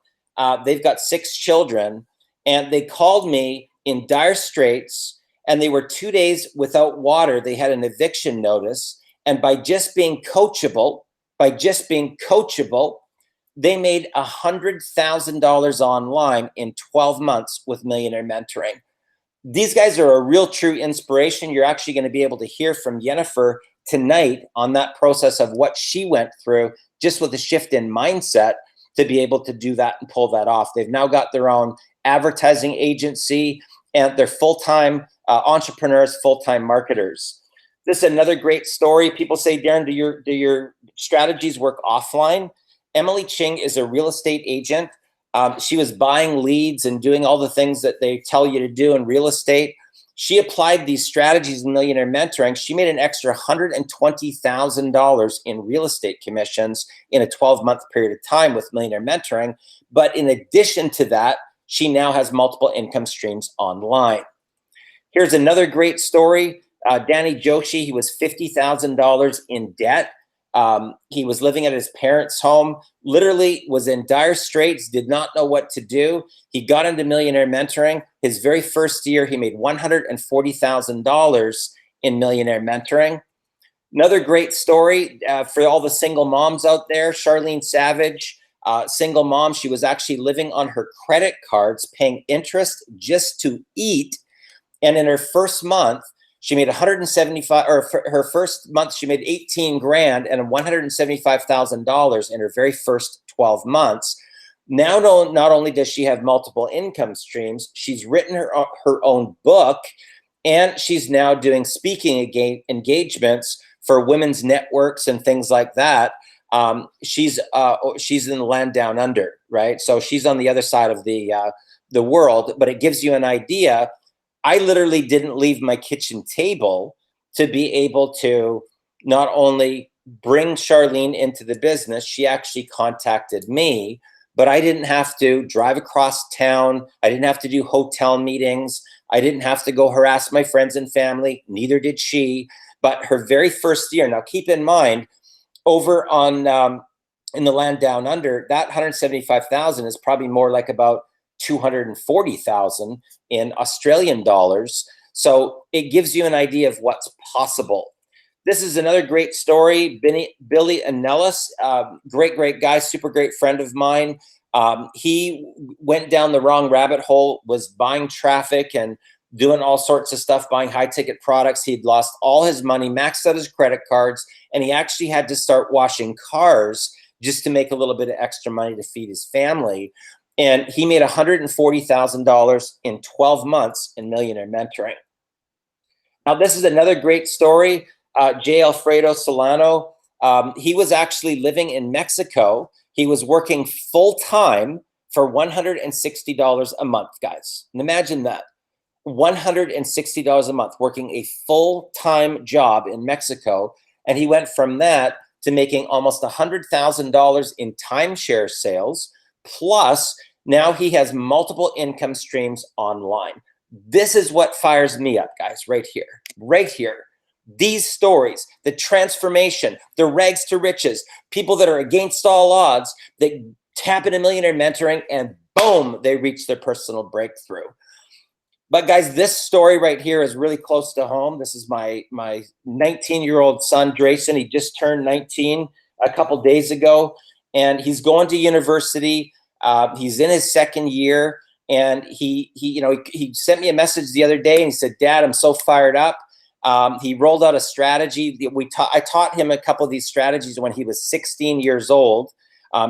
They've got 6 children, and they called me in dire straits, and they were 2 days without water. They had an eviction notice, and by just being coachable, they made $100,000 online in 12 months with Millionaire Mentoring. These guys are a real true inspiration. You're actually going to be able to hear from Jennifer tonight on that process of what she went through just with a shift in mindset to be able to do that and pull that off. They've now got their own advertising agency, and they're full-time entrepreneurs, full-time marketers. This is another great story. People say, Darren, do your strategies work offline? Emily Ching is a real estate agent. She was buying leads and doing all the things that they tell you to do in real estate. She applied these strategies in Millionaire Mentoring. She made an extra $120,000 in real estate commissions in a 12-month period of time with Millionaire Mentoring. But in addition to that, she now has multiple income streams online. Here's another great story. Danny Joshi, he was $50,000 in debt. He was living at his parents' home, literally was in dire straits, did not know what to do. He got into Millionaire Mentoring. His very first year, he made $140,000 in Millionaire Mentoring. Another great story for all the single moms out there, Charlene Savage, single mom. She was actually living on her credit cards, paying interest just to eat. And in her first month, she made 175, or her first month, she made 18 grand and $175,000 in her very first 12 months. Now, not only does she have multiple income streams, she's written her own book, and she's now doing speaking engagements for women's networks and things like that. She's in the land down under, right? So she's on the other side of the world, but it gives you an idea. I literally didn't leave my kitchen table to be able to not only bring Charlene into the business, she actually contacted me, but I didn't have to drive across town. I didn't have to do hotel meetings. I didn't have to go harass my friends and family. Neither did she. But her very first year, now keep in mind, over on in the land down under, that 175,000 is probably more like about 240,000 in Australian dollars. So it gives you an idea of what's possible. This is another great story. Billy Anellis, great guy, super great friend of mine. He went down the wrong rabbit hole, was buying traffic and doing all sorts of stuff, buying high ticket products. He'd lost all his money, maxed out his credit cards, and he actually had to start washing cars just to make a little bit of extra money to feed his family. And he made $140,000 in 12 months in Millionaire Mentoring. Now, this is another great story. J. Alfredo Solano, he was actually living in Mexico. He was working full-time for $160 a month, guys. And imagine that. $160 a month, working a full-time job in Mexico. And he went from that to making almost $100,000 in timeshare sales, plus now he has multiple income streams online. This is what fires me up, guys, right here, right here. These stories, the transformation, the rags to riches, people that are against all odds that tap into Millionaire Mentoring and boom, they reach their personal breakthrough. But guys, this story right here is really close to home. This is my 19-year-old son, Drayson. He just turned 19 a couple days ago, and he's going to university. He's in his second year, and he sent me a message the other day, and he said, "Dad, I'm so fired up." He rolled out a strategy. I taught him a couple of these strategies when he was 16 years old.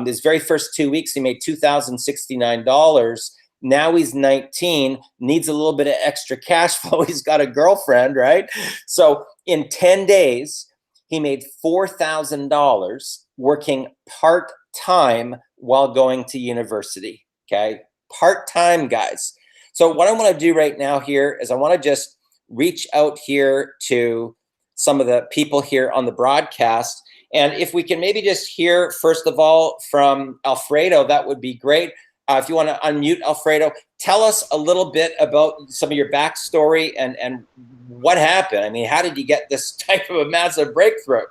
His very first 2 weeks, he made $2,069. Now he's 19, needs a little bit of extra cash flow. He's got a girlfriend, right? So in 10 days, he made $4,000 working part-time while going to university, okay? Part-time, guys. So what I want to do right now here is I want to just reach out here to some of the people here on the broadcast. And if we can maybe just hear, first of all, from Alfredo, that would be great. If you want to unmute Alfredo, tell us a little bit about some of your backstory and what happened. I mean, how did you get this type of a massive breakthrough?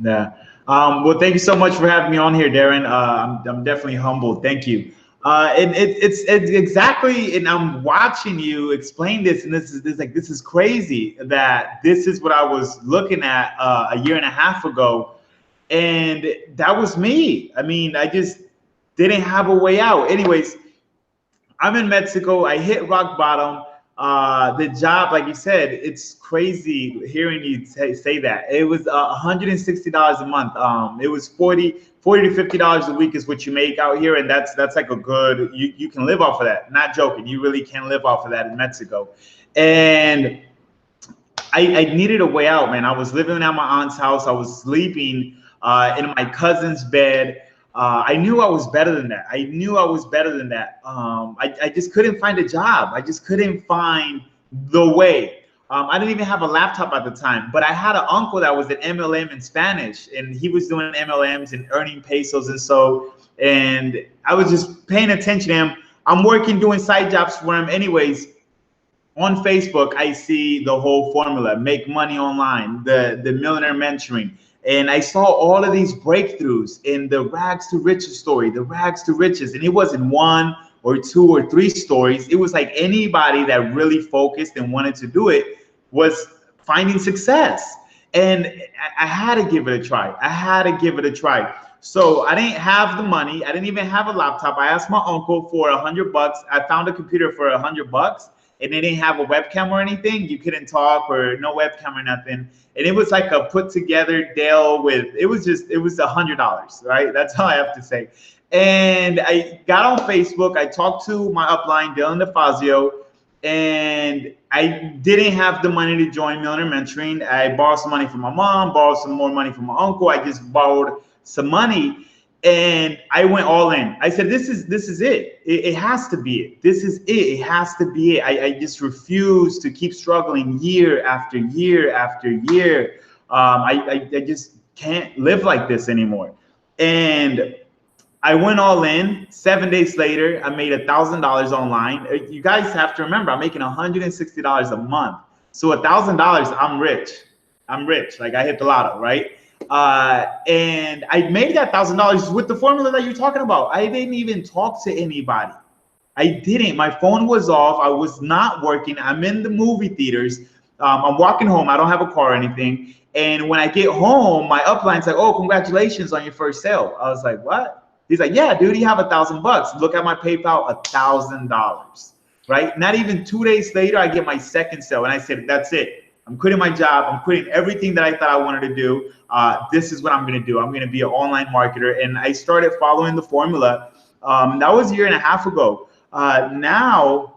Yeah. Well, thank you so much for having me on here, Darren. I'm definitely humbled. Thank you. And it's exactly, and I'm watching you explain this, and this is crazy that this is what I was looking at a year and a half ago, and that was me. I mean, I just didn't have a way out. Anyways, I'm in Mexico. I hit rock bottom. The job, like you said, it's crazy hearing you say that. It was $160 a month. It was $40 to $50 a week is what you make out here, and that's like a good. You can live off of that. Not joking. You really can live off of that in Mexico, and I needed a way out, man. I was living at my aunt's house. I was sleeping in my cousin's bed. I knew I was better than that. I knew I was better than that. I just couldn't find a job. I just couldn't find the way. I didn't even have a laptop at the time, but I had an uncle that was an MLM in Spanish, and he was doing MLMs and earning pesos and I was just paying attention to him. I'm working, doing side jobs for him anyways. On Facebook, I see the whole formula, make money online, the millionaire mentoring. And I saw all of these breakthroughs in the rags to riches story, the rags to riches. And it wasn't one or two or three stories. It was like anybody that really focused and wanted to do it was finding success. And I had to give it a try. I had to give it a try. So I didn't have the money. I didn't even have a laptop. I asked my uncle for $100. I found a computer for $100. And they didn't have a webcam or anything. You couldn't talk, or no webcam or nothing. And it was like a put together Dell with, it was $100, right? That's all I have to say. And I got on Facebook. I talked to my upline, Dylan DeFazio, and I didn't have the money to join Millionaire Mentoring. I borrowed some money from my mom, borrowed some more money from my uncle. I just borrowed some money. And I went all in. I said, this is it. It has to be it. This is it. It has to be it. I just refuse to keep struggling year after year after year. I just can't live like this anymore. And I went all in. 7 days later, I made $1,000 online. You guys have to remember, I'm making $160 a month. So $1,000, I'm rich. I'm rich. Like, I hit the lotto, right? And I made that $1,000 with the formula that you're talking about. I didn't even talk to anybody. I didn't. My phone was off. I was not working. I'm in the movie theaters. I'm walking home. I don't have a car or anything. And when I get home, my upline's like, "Oh, congratulations on your first sale." I was like, "What?" He's like, "Yeah, dude, you have $1,000. Look at my PayPal, $1,000." Right? Not even 2 days later, I get my second sale, and I said, "That's it. I'm quitting my job. I'm quitting everything that I thought I wanted to do. This is what I'm going to do. I'm going to be an online marketer." And I started following the formula. That was a year and a half ago. Now,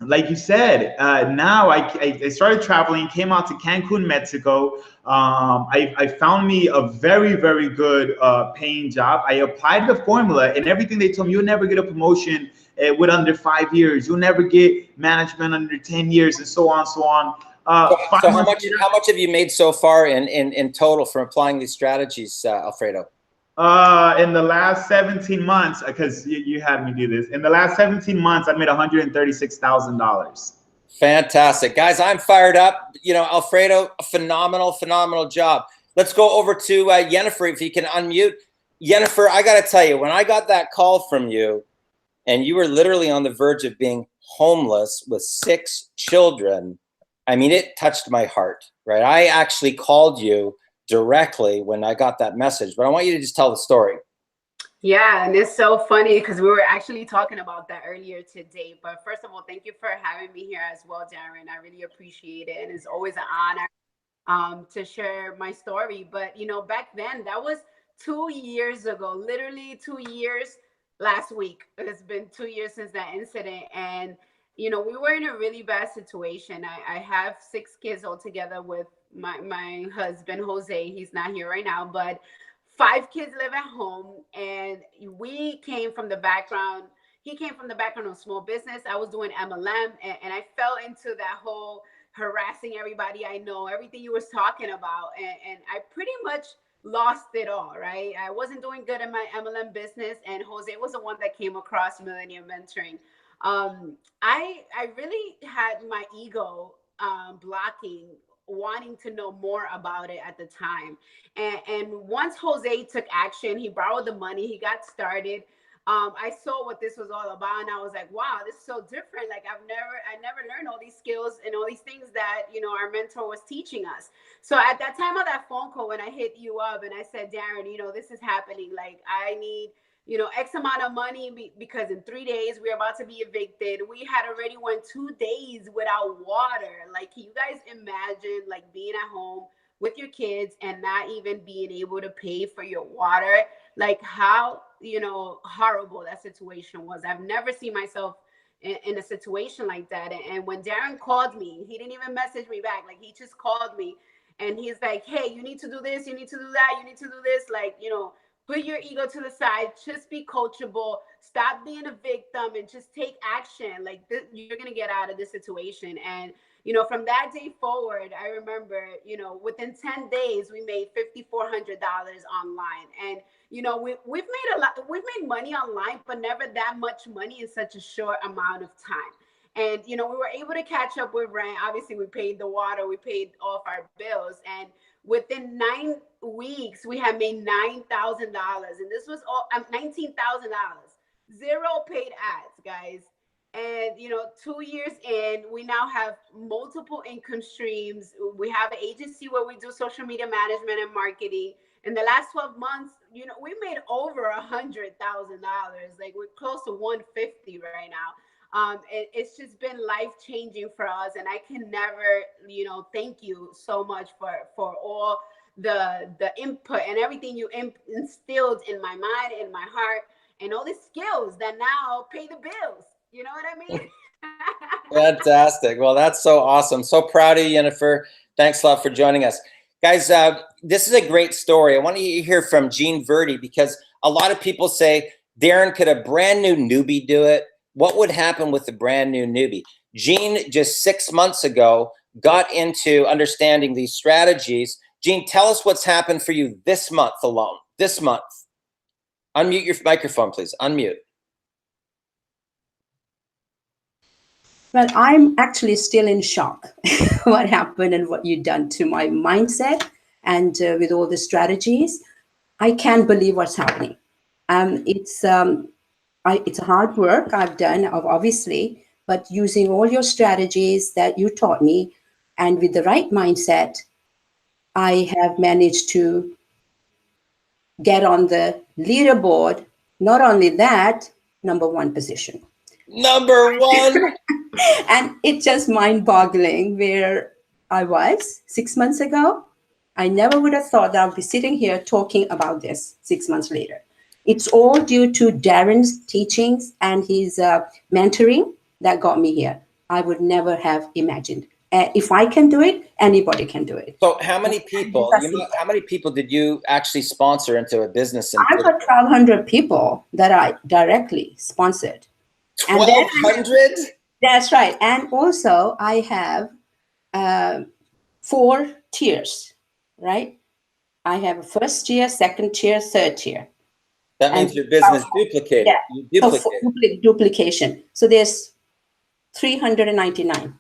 like you said, now I started traveling, came out to Cancun, Mexico. I found me a very, very good paying job. I applied the formula, and everything they told me, you'll never get a promotion with under 5 years. You'll never get management under 10 years, and so on, so on. So how much have you made so far in total from applying these strategies, Alfredo? In the last 17 months, because you had me do this, in the last 17 months, I made $136,000. Fantastic. Guys, I'm fired up. You know, Alfredo, a phenomenal job. Let's go over to Yennefer, if you can unmute. Yennefer, I got to tell you, when I got that call from you, and you were literally on the verge of being homeless with 6 children, I mean, it touched my heart, right? I actually called you directly when I got that message, but I want you to just tell the story. Yeah, and it's so funny because we were actually talking about that earlier today. But first of all, thank you for having me here as well, Darren. I really appreciate it. And it's always an honor to share my story. But, you know, back then, that was 2 years ago, literally 2 years last week. It's been 2 years since that incident. And, we were in a really bad situation. I have 6 kids altogether with my husband, Jose. He's not here right now, but 5 kids live at home. And we came from the background. He came from the background of small business. I was doing MLM, and I fell into that whole harassing everybody I know, everything you was talking about. And I pretty much lost it all, right? I wasn't doing good in my MLM business, and Jose was the one that came across Millionaire Mentoring. I really had my ego blocking wanting to know more about it at the time. And once Jose took action, he borrowed the money, he got started. I saw what this was all about, and I was like, wow, this is so different. Like I never learned all these skills and all these things that, our mentor was teaching us. So at that time of that phone call, when I hit you up and I said, Darren, this is happening. Like I need, X amount of money because in 3 days we're about to be evicted. We had already went 2 days without water. Like, can you guys imagine like being at home with your kids and not even being able to pay for your water? Like how, horrible that situation was. I've never seen myself in a situation like that. And when Darren called me, he didn't even message me back. Like he just called me and he's like, hey, you need to do this. You need to do that. You need to do this. Like, put your ego to the side, just be coachable, stop being a victim and just take action. Like you're going to get out of this situation. And, from that day forward, I remember, within 10 days, we made $5,400 online. And, we've made money online, but never that much money in such a short amount of time. And, we were able to catch up with rent. Obviously, we paid the water, we paid off our bills. And within 9 weeks, we had made $9,000. And this was all $19,000. Zero paid ads, guys. And, 2 years in, we now have multiple income streams. We have an agency where we do social media management and marketing. In the last 12 months, we made over $100,000. Like we're close to 150 right now. It's just been life-changing for us. And I can never, thank you so much for all the input and everything you instilled in my mind, in my heart, and all the skills that now pay the bills. You know what I mean? Fantastic. Well, that's so awesome. So proud of you, Jennifer. Thanks a lot for joining us. Guys, this is a great story. I want to hear from Gene Verdi because a lot of people say, Darren, could a brand new newbie do it? What would happen with the brand new newbie? Gene, just 6 months ago, got into understanding these strategies. Gene, tell us what's happened for you this month alone. This month. Unmute your microphone, please. Unmute. Well, I'm actually still in shock what happened and what you've done to my mindset and with all the strategies. I can't believe what's happening. It's a hard work I've done, obviously, but using all your strategies that you taught me and with the right mindset, I have managed to get on the leaderboard. Not only that, #1 position. #1. And it's just mind-boggling where I was 6 months ago. I never would have thought that I'd be sitting here talking about this 6 months later. It's all due to Darren's teachings and his mentoring that got me here. I would never have imagined. If I can do it, anybody can do it. So how many people, how many people did you actually sponsor into a business? I've got 1,200 people that I directly sponsored. 1,200? That's right. And also I have 4 tiers, right? I have a first tier, second tier, third tier. That means your business duplicated. Yeah. You duplicate. Duplication. So there's 399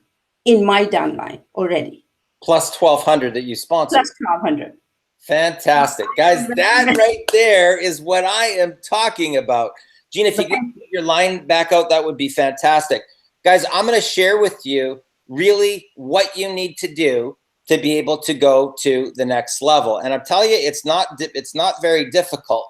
in my downline already. Plus 1,200 that you sponsored. Plus 1,200. Fantastic. Guys, that right there is what I am talking about. Gene, if you can get your line back out, that would be fantastic. Guys, I'm going to share with you really what you need to do to be able to go to the next level. And I'm telling you, it's not very difficult.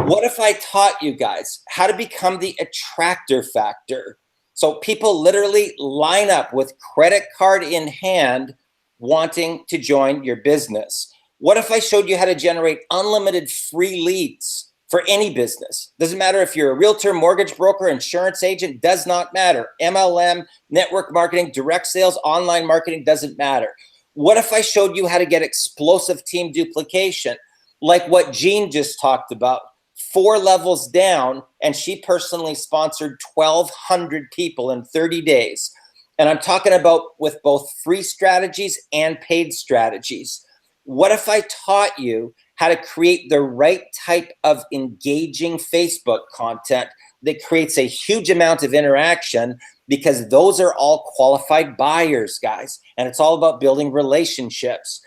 What if I taught you guys how to become the attractor factor? So people literally line up with credit card in hand wanting to join your business. What if I showed you how to generate unlimited free leads for any business? Doesn't matter if you're a realtor, mortgage broker, insurance agent, does not matter. MLM, network marketing, direct sales, online marketing, doesn't matter. What if I showed you how to get explosive team duplication, like what Jean just talked about, 4 levels down, and she personally sponsored 1,200 people in 30 days. And I'm talking about with both free strategies and paid strategies. What if I taught you how to create the right type of engaging Facebook content that creates a huge amount of interaction, because those are all qualified buyers, guys, and it's all about building relationships.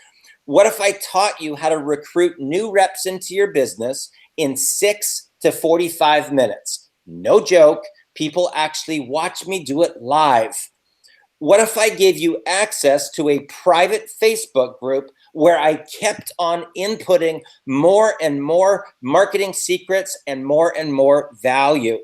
What if I taught you how to recruit new reps into your business in 6 to 45 minutes? No joke, people actually watch me do it live. What if I gave you access to a private Facebook group where I kept on inputting more and more marketing secrets and more value?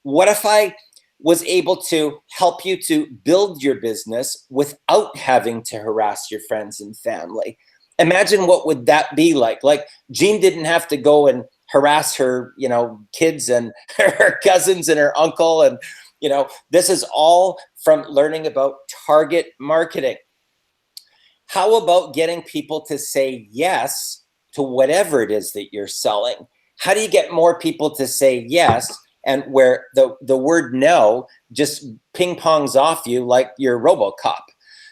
What if I was able to help you to build your business without having to harass your friends and family? Imagine what would that be like? Like, Jean didn't have to go and harass her, kids and her cousins and her uncle. And, this is all from learning about target marketing. How about getting people to say yes to whatever it is that you're selling? How do you get more people to say yes, and where the word no just ping pongs off you like you're RoboCop,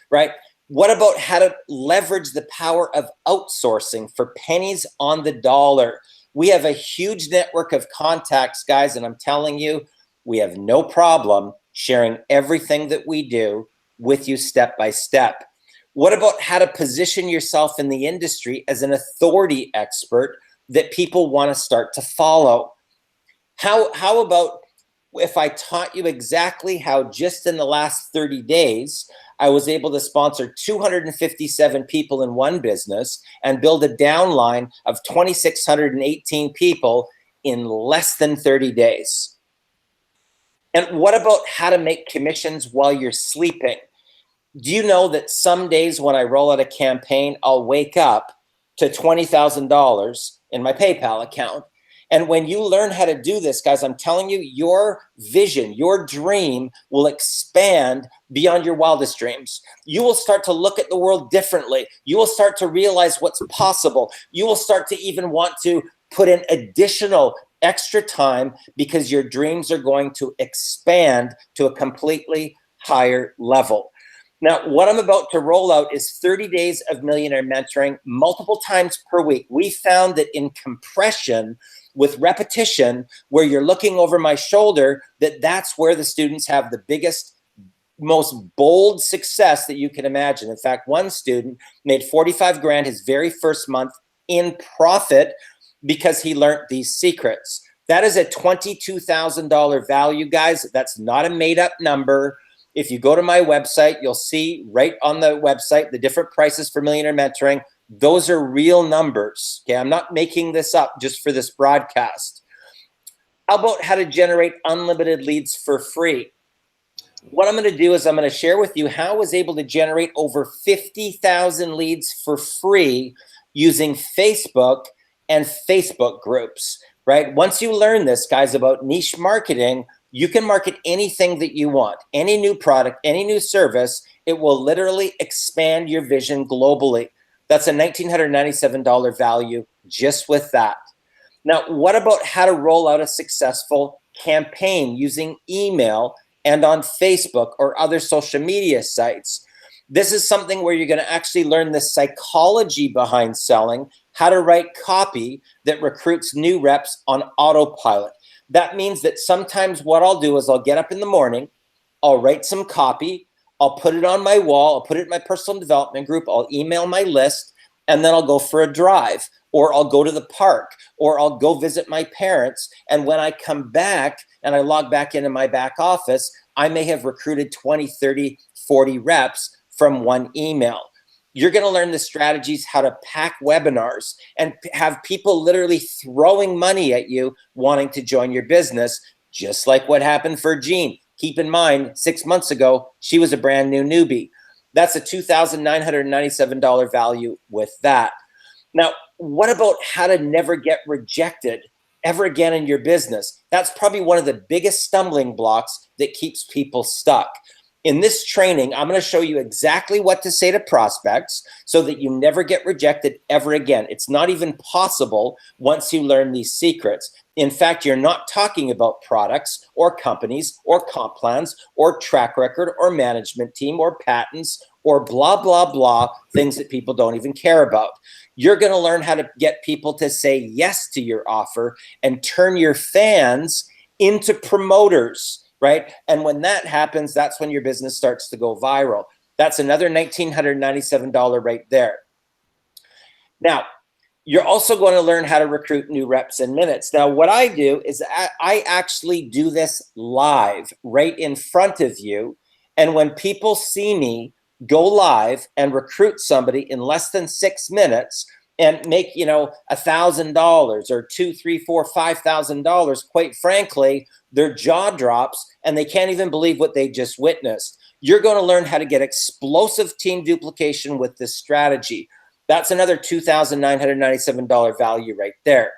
right? What about how to leverage the power of outsourcing for pennies on the dollar? We have a huge network of contacts, guys, and I'm telling you, we have no problem sharing everything that we do with you step by step. What about how to position yourself in the industry as an authority expert that people want to start to follow? How about if I taught you exactly how just in the last 30 days, I was able to sponsor 257 people in one business and build a downline of 2,618 people in less than 30 days? And what about how to make commissions while you're sleeping? Do you know that some days when I roll out a campaign, I'll wake up to $20,000 in my PayPal account? And when you learn how to do this, guys, I'm telling you, your vision, your dream will expand beyond your wildest dreams. You will start to look at the world differently. You will start to realize what's possible. You will start to even want to put in additional extra time, because your dreams are going to expand to a completely higher level. Now, what I'm about to roll out is 30 days of millionaire mentoring multiple times per week. We found that in compression with repetition, where you're looking over my shoulder, that's where the students have the biggest, most bold success that you can imagine. In fact, one student made 45 grand his very first month in profit because he learned these secrets. That is a $22,000 value, guys. That's not a made up number. If you go to my website, you'll see right on the website the different prices for millionaire mentoring. Those are real numbers. Okay, I'm not making this up just for this broadcast. How about how to generate unlimited leads for free? What I'm going to do is I'm going to share with you how I was able to generate over 50,000 leads for free using Facebook and Facebook groups, right? Once you learn this, guys, about niche marketing, you can market anything that you want, any new product, any new service. It will literally expand your vision globally. That's a $1,997 value just with that. Now, what about how to roll out a successful campaign using email and on Facebook or other social media sites? This is something where you're going to actually learn the psychology behind selling, how to write copy that recruits new reps on autopilot. That means that sometimes what I'll do is I'll get up in the morning, I'll write some copy, I'll put it on my wall, I'll put it in my personal development group, I'll email my list, and then I'll go for a drive, or I'll go to the park, or I'll go visit my parents. And when I come back and I log back into my back office, I may have recruited 20, 30, 40 reps from one email. You're going to learn the strategies, how to pack webinars and have people literally throwing money at you wanting to join your business, just like what happened for Jean. Keep in mind, 6 months ago, she was a brand new newbie. That's a $2,997 value with that. Now, what about how to never get rejected ever again in your business? That's probably one of the biggest stumbling blocks that keeps people stuck. In this training, I'm going to show you exactly what to say to prospects so that you never get rejected ever again. It's not even possible once you learn these secrets. In fact, you're not talking about products or companies or comp plans or track record or management team or patents or blah, blah, blah, things that people don't even care about. You're going to learn how to get people to say yes to your offer and turn your fans into promoters. Right? And when that happens, that's when your business starts to go viral. That's another $1,997 right there. Now, you're also going to learn how to recruit new reps in minutes. Now, what I do is I actually do this live right in front of you. And when people see me go live and recruit somebody in less than 6 minutes and make, $1,000 or $2,000, $3,000, $4,000, $5,000, quite frankly, their jaw drops and they can't even believe what they just witnessed. You're going to learn how to get explosive team duplication with this strategy. That's another $2,997 value right there.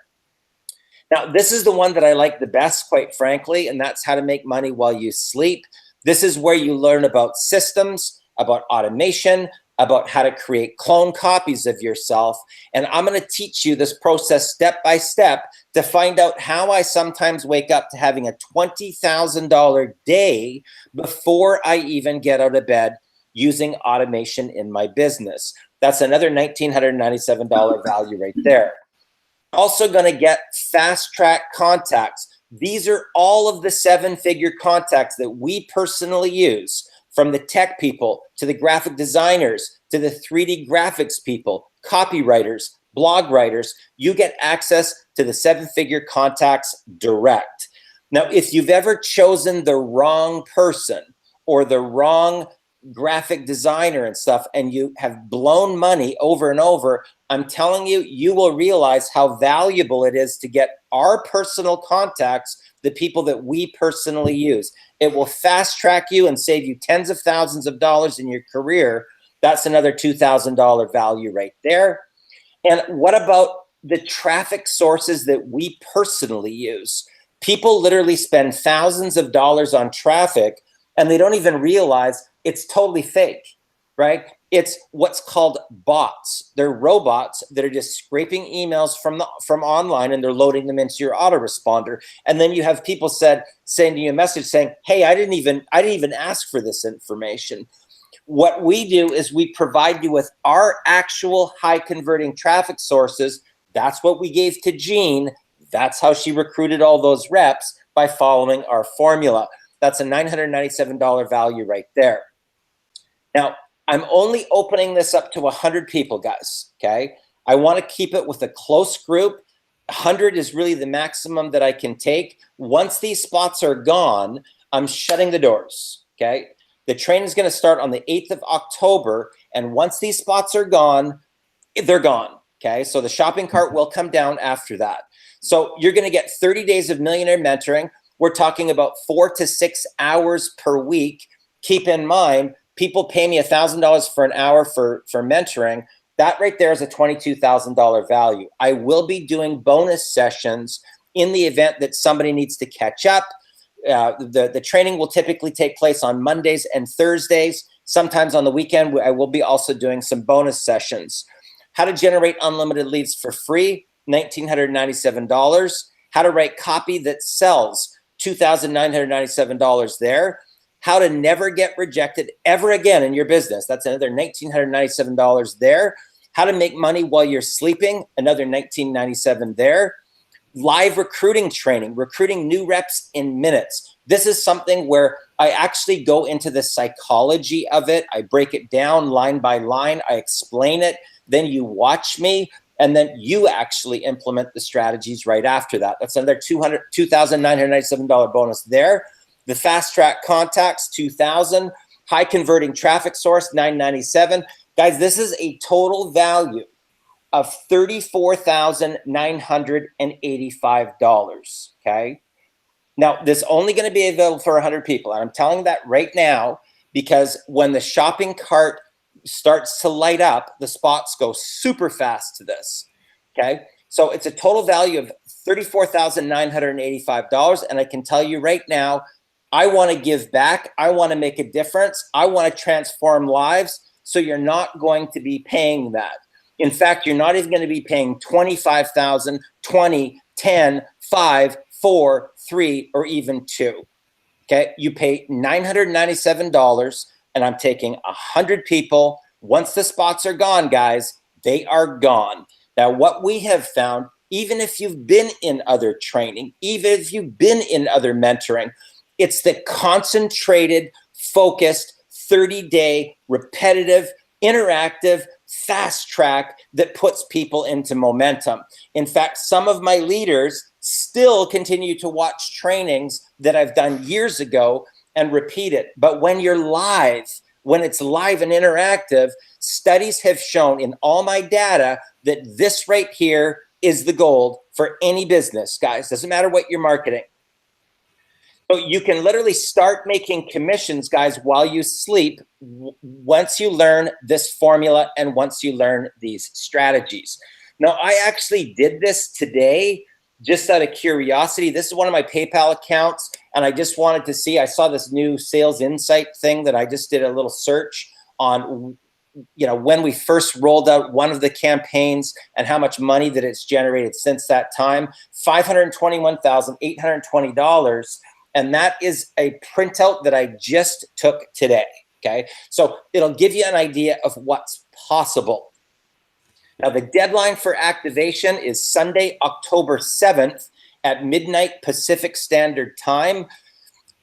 Now, this is the one that I like the best, quite frankly, and that's how to make money while you sleep. This is where you learn about systems, about automation, about how to create clone copies of yourself. And I'm going to teach you this process step by step to find out how I sometimes wake up to having a $20,000 day before I even get out of bed using automation in my business. That's another $1,997 value right there. Also going to get fast track contacts. These are all of the 7-figure contacts that we personally use, from the tech people to the graphic designers to the 3D graphics people, copywriters, blog writers. You get access to the 7-figure contacts direct. Now, if you've ever chosen the wrong person or the wrong graphic designer and stuff, and you have blown money over and over, I'm telling you, you will realize how valuable it is to get our personal contacts, the people that we personally use. It will fast track you and save you tens of thousands of dollars in your career. That's another $2,000 value right there. And what about the traffic sources that we personally use? People literally spend thousands of dollars on traffic and they don't even realize it's totally fake, right? It's what's called bots. They're robots that are just scraping emails from online and they're loading them into your autoresponder. And then you have people sending you a message saying, "Hey, I didn't even ask for this information." What we do is we provide you with our actual high converting traffic sources. That's what we gave to Jean. That's how she recruited all those reps, by following our formula. That's a $997 value right there. Now, I'm only opening this up to 100 people, guys, okay? I want to keep it with a close group. 100 is really the maximum that I can take. Once these spots are gone, I'm shutting the doors, okay? The training is going to start on the 8th of October, and once these spots are gone, they're gone, okay? So the shopping cart will come down after that. So you're going to get 30 days of Millionaire mentoring. We're talking about 4 to 6 hours per week. Keep in mind, people pay me $1,000 for an hour for mentoring. That right there is a $22,000 value. I will be doing bonus sessions in the event that somebody needs to catch up. The training will typically take place on Mondays and Thursdays. Sometimes on the weekend, I will be also doing some bonus sessions. How to generate unlimited leads for free, $1,997. How to write copy that sells, $2,997 there. How to never get rejected ever again in your business. That's another $1,997 there. How to make money while you're sleeping, another $1,997 there. Live recruiting training, recruiting new reps in minutes. This is something where I actually go into the psychology of it. I break it down line by line. I explain it. Then you watch me, and then you actually implement the strategies right after that. That's another $2,997 bonus there. The fast track contacts, $2,000. High converting traffic source, $997. Guys, this is a total value of $34,985, okay? Now, this is only going to be available for 100 people. And I'm telling that right now because when the shopping cart starts to light up, the spots go super fast to this, okay? So it's a total value of $34,985. And I can tell you right now, I want to give back. I want to make a difference. I want to transform lives. So you're not going to be paying that. In fact, you're not even going to be paying $25,000, 20, 10, 5, 4, 3, or even 2. Okay, you pay $997, and I'm taking 100 people. Once the spots are gone, guys, they are gone. Now, what we have found, even if you've been in other training, even if you've been in other mentoring, it's the concentrated, focused, 30-day, repetitive, interactive, fast track that puts people into momentum. In fact, some of my leaders still continue to watch trainings that I've done years ago and repeat it. But when you're live, when it's live and interactive, studies have shown in all my data that this right here is the gold for any business, guys. Doesn't matter what you're marketing. So you can literally start making commissions, guys, while you sleep once you learn this formula and once you learn these strategies. Now, I actually did this today just out of curiosity. This is one of my PayPal accounts, and I just wanted to see, I saw this new sales insight thing that I just did a little search on, you know, when we first rolled out one of the campaigns and how much money that it's generated since that time, $521,820. And that is a printout that I just took today, okay? So it'll give you an idea of what's possible. Now, the deadline for activation is Sunday, October 7th at midnight Pacific Standard Time.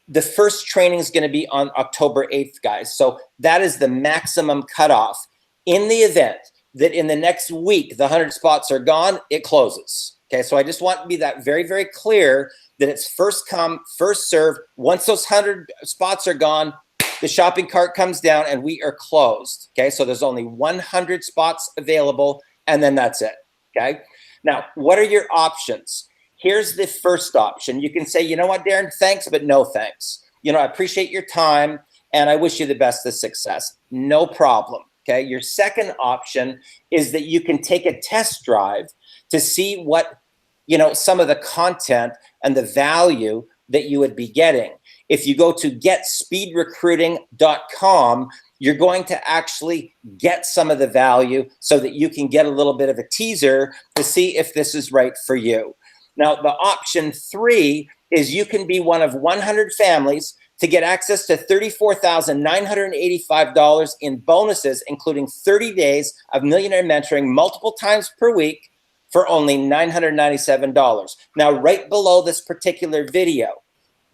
The first training is going to be on October 8th, guys. So that is the maximum cutoff. In the event that in the next week, the 100 spots are gone, it closes. Okay, so I just want to be that very, very clear that it's first come, first serve. Once those 100 spots are gone, the shopping cart comes down and we are closed. Okay, so there's only 100 spots available and then that's it. Okay, now what are your options? Here's the first option. You can say, you know what, Darren, thanks, but no thanks. You know, I appreciate your time and I wish you the best of success. No problem. Okay, your second option is that you can take a test drive to see what, you know, some of the content and the value that you would be getting. If you go to getspeedrecruiting.com, you're going to actually get some of the value so that you can get a little bit of a teaser to see if this is right for you. Now, the option 3 is you can be one of 100 families to get access to $34,985 in bonuses, including 30 days of Millionaire mentoring multiple times per week for only $997. Now, right below this particular video,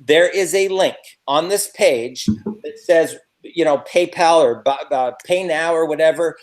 there is a link on this page that says, you know, PayPal or Pay Now or whatever.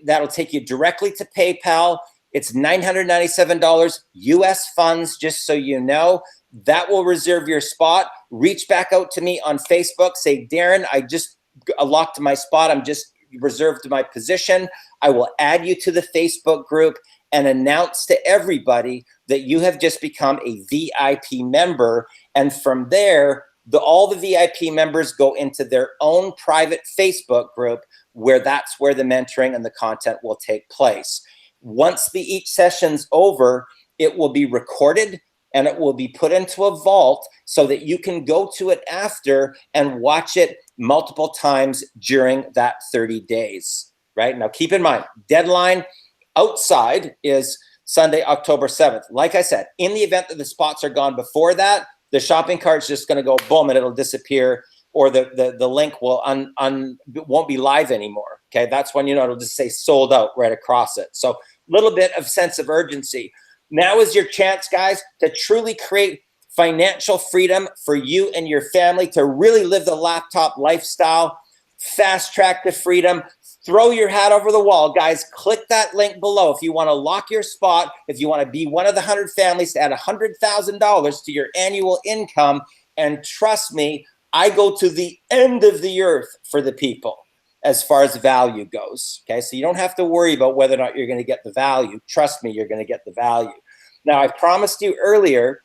That'll take you directly to PayPal. It's $997 US funds, just so you know. That will reserve your spot. Reach back out to me on Facebook. Say, Darren, I just locked my spot. I'm just reserved my position. I will add you to the Facebook group and announce to everybody that you have just become a VIP member. And from there, all the VIP members go into their own private Facebook group where that's where the mentoring and the content will take place. Once each session's over, it will be recorded and it will be put into a vault so that you can go to it after and watch it multiple times during that 30 days, right? Now, keep in mind, deadline outside is Sunday, October 7th. Like I said, in the event that the spots are gone before that, the shopping cart's just going to go boom and it'll disappear, or the link will won't be live anymore. Okay, that's when, you know, it'll just say sold out right across it. So a little bit of sense of urgency. Now is your chance, guys, to truly create financial freedom for you and your family, to really live the laptop lifestyle, fast track to freedom. Throw your hat over the wall, guys. Click that link below if you want to lock your spot, if you want to be one of the 100 families to add $100,000 to your annual income. And trust me, I go to the end of the earth for the people as far as value goes. Okay, so you don't have to worry about whether or not you're going to get the value. Trust me, you're going to get the value. Now, I promised you earlier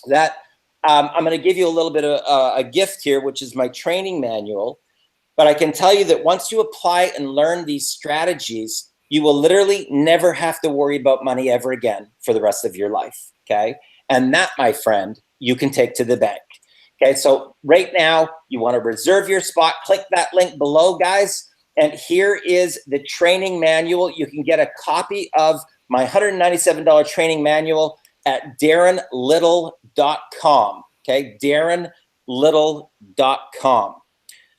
that I'm going to give you a little bit of a gift here, which is my training manual. But I can tell you that once you apply and learn these strategies, you will literally never have to worry about money ever again for the rest of your life, okay? And that, my friend, you can take to the bank. Okay, so right now, you want to reserve your spot. Click that link below, guys. And here is the training manual. You can get a copy of my $197 training manual at darrenlittle.com. Okay, darrenlittle.com.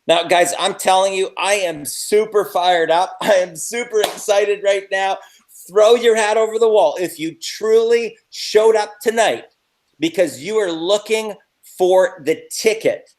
Now, guys, I'm telling you, I am super fired up. I am super excited right now. Throw your hat over the wall if you truly showed up tonight because you are looking for the ticket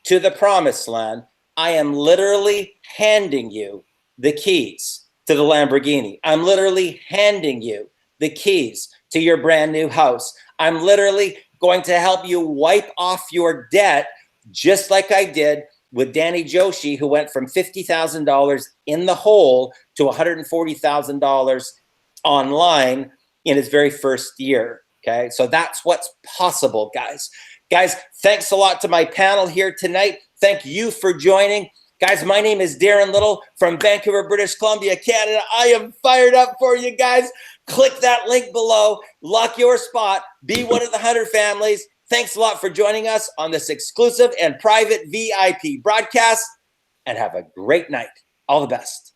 to the promised land. I am literally handing you the keys to the Lamborghini. I'm literally handing you the keys to your brand new house. I'm literally going to help you wipe off your debt just like I did with Danny Joshi, who went from $50,000 in the hole to $140,000 online in his very first year. Okay, so that's what's possible, guys. Guys, thanks a lot to my panel here tonight. Thank you for joining. Guys, my name is Darren Little from Vancouver, British Columbia, Canada. I am fired up for you guys. Click that link below. Lock your spot. Be one of the 100 families. Thanks a lot for joining us on this exclusive and private VIP broadcast. And have a great night. All the best.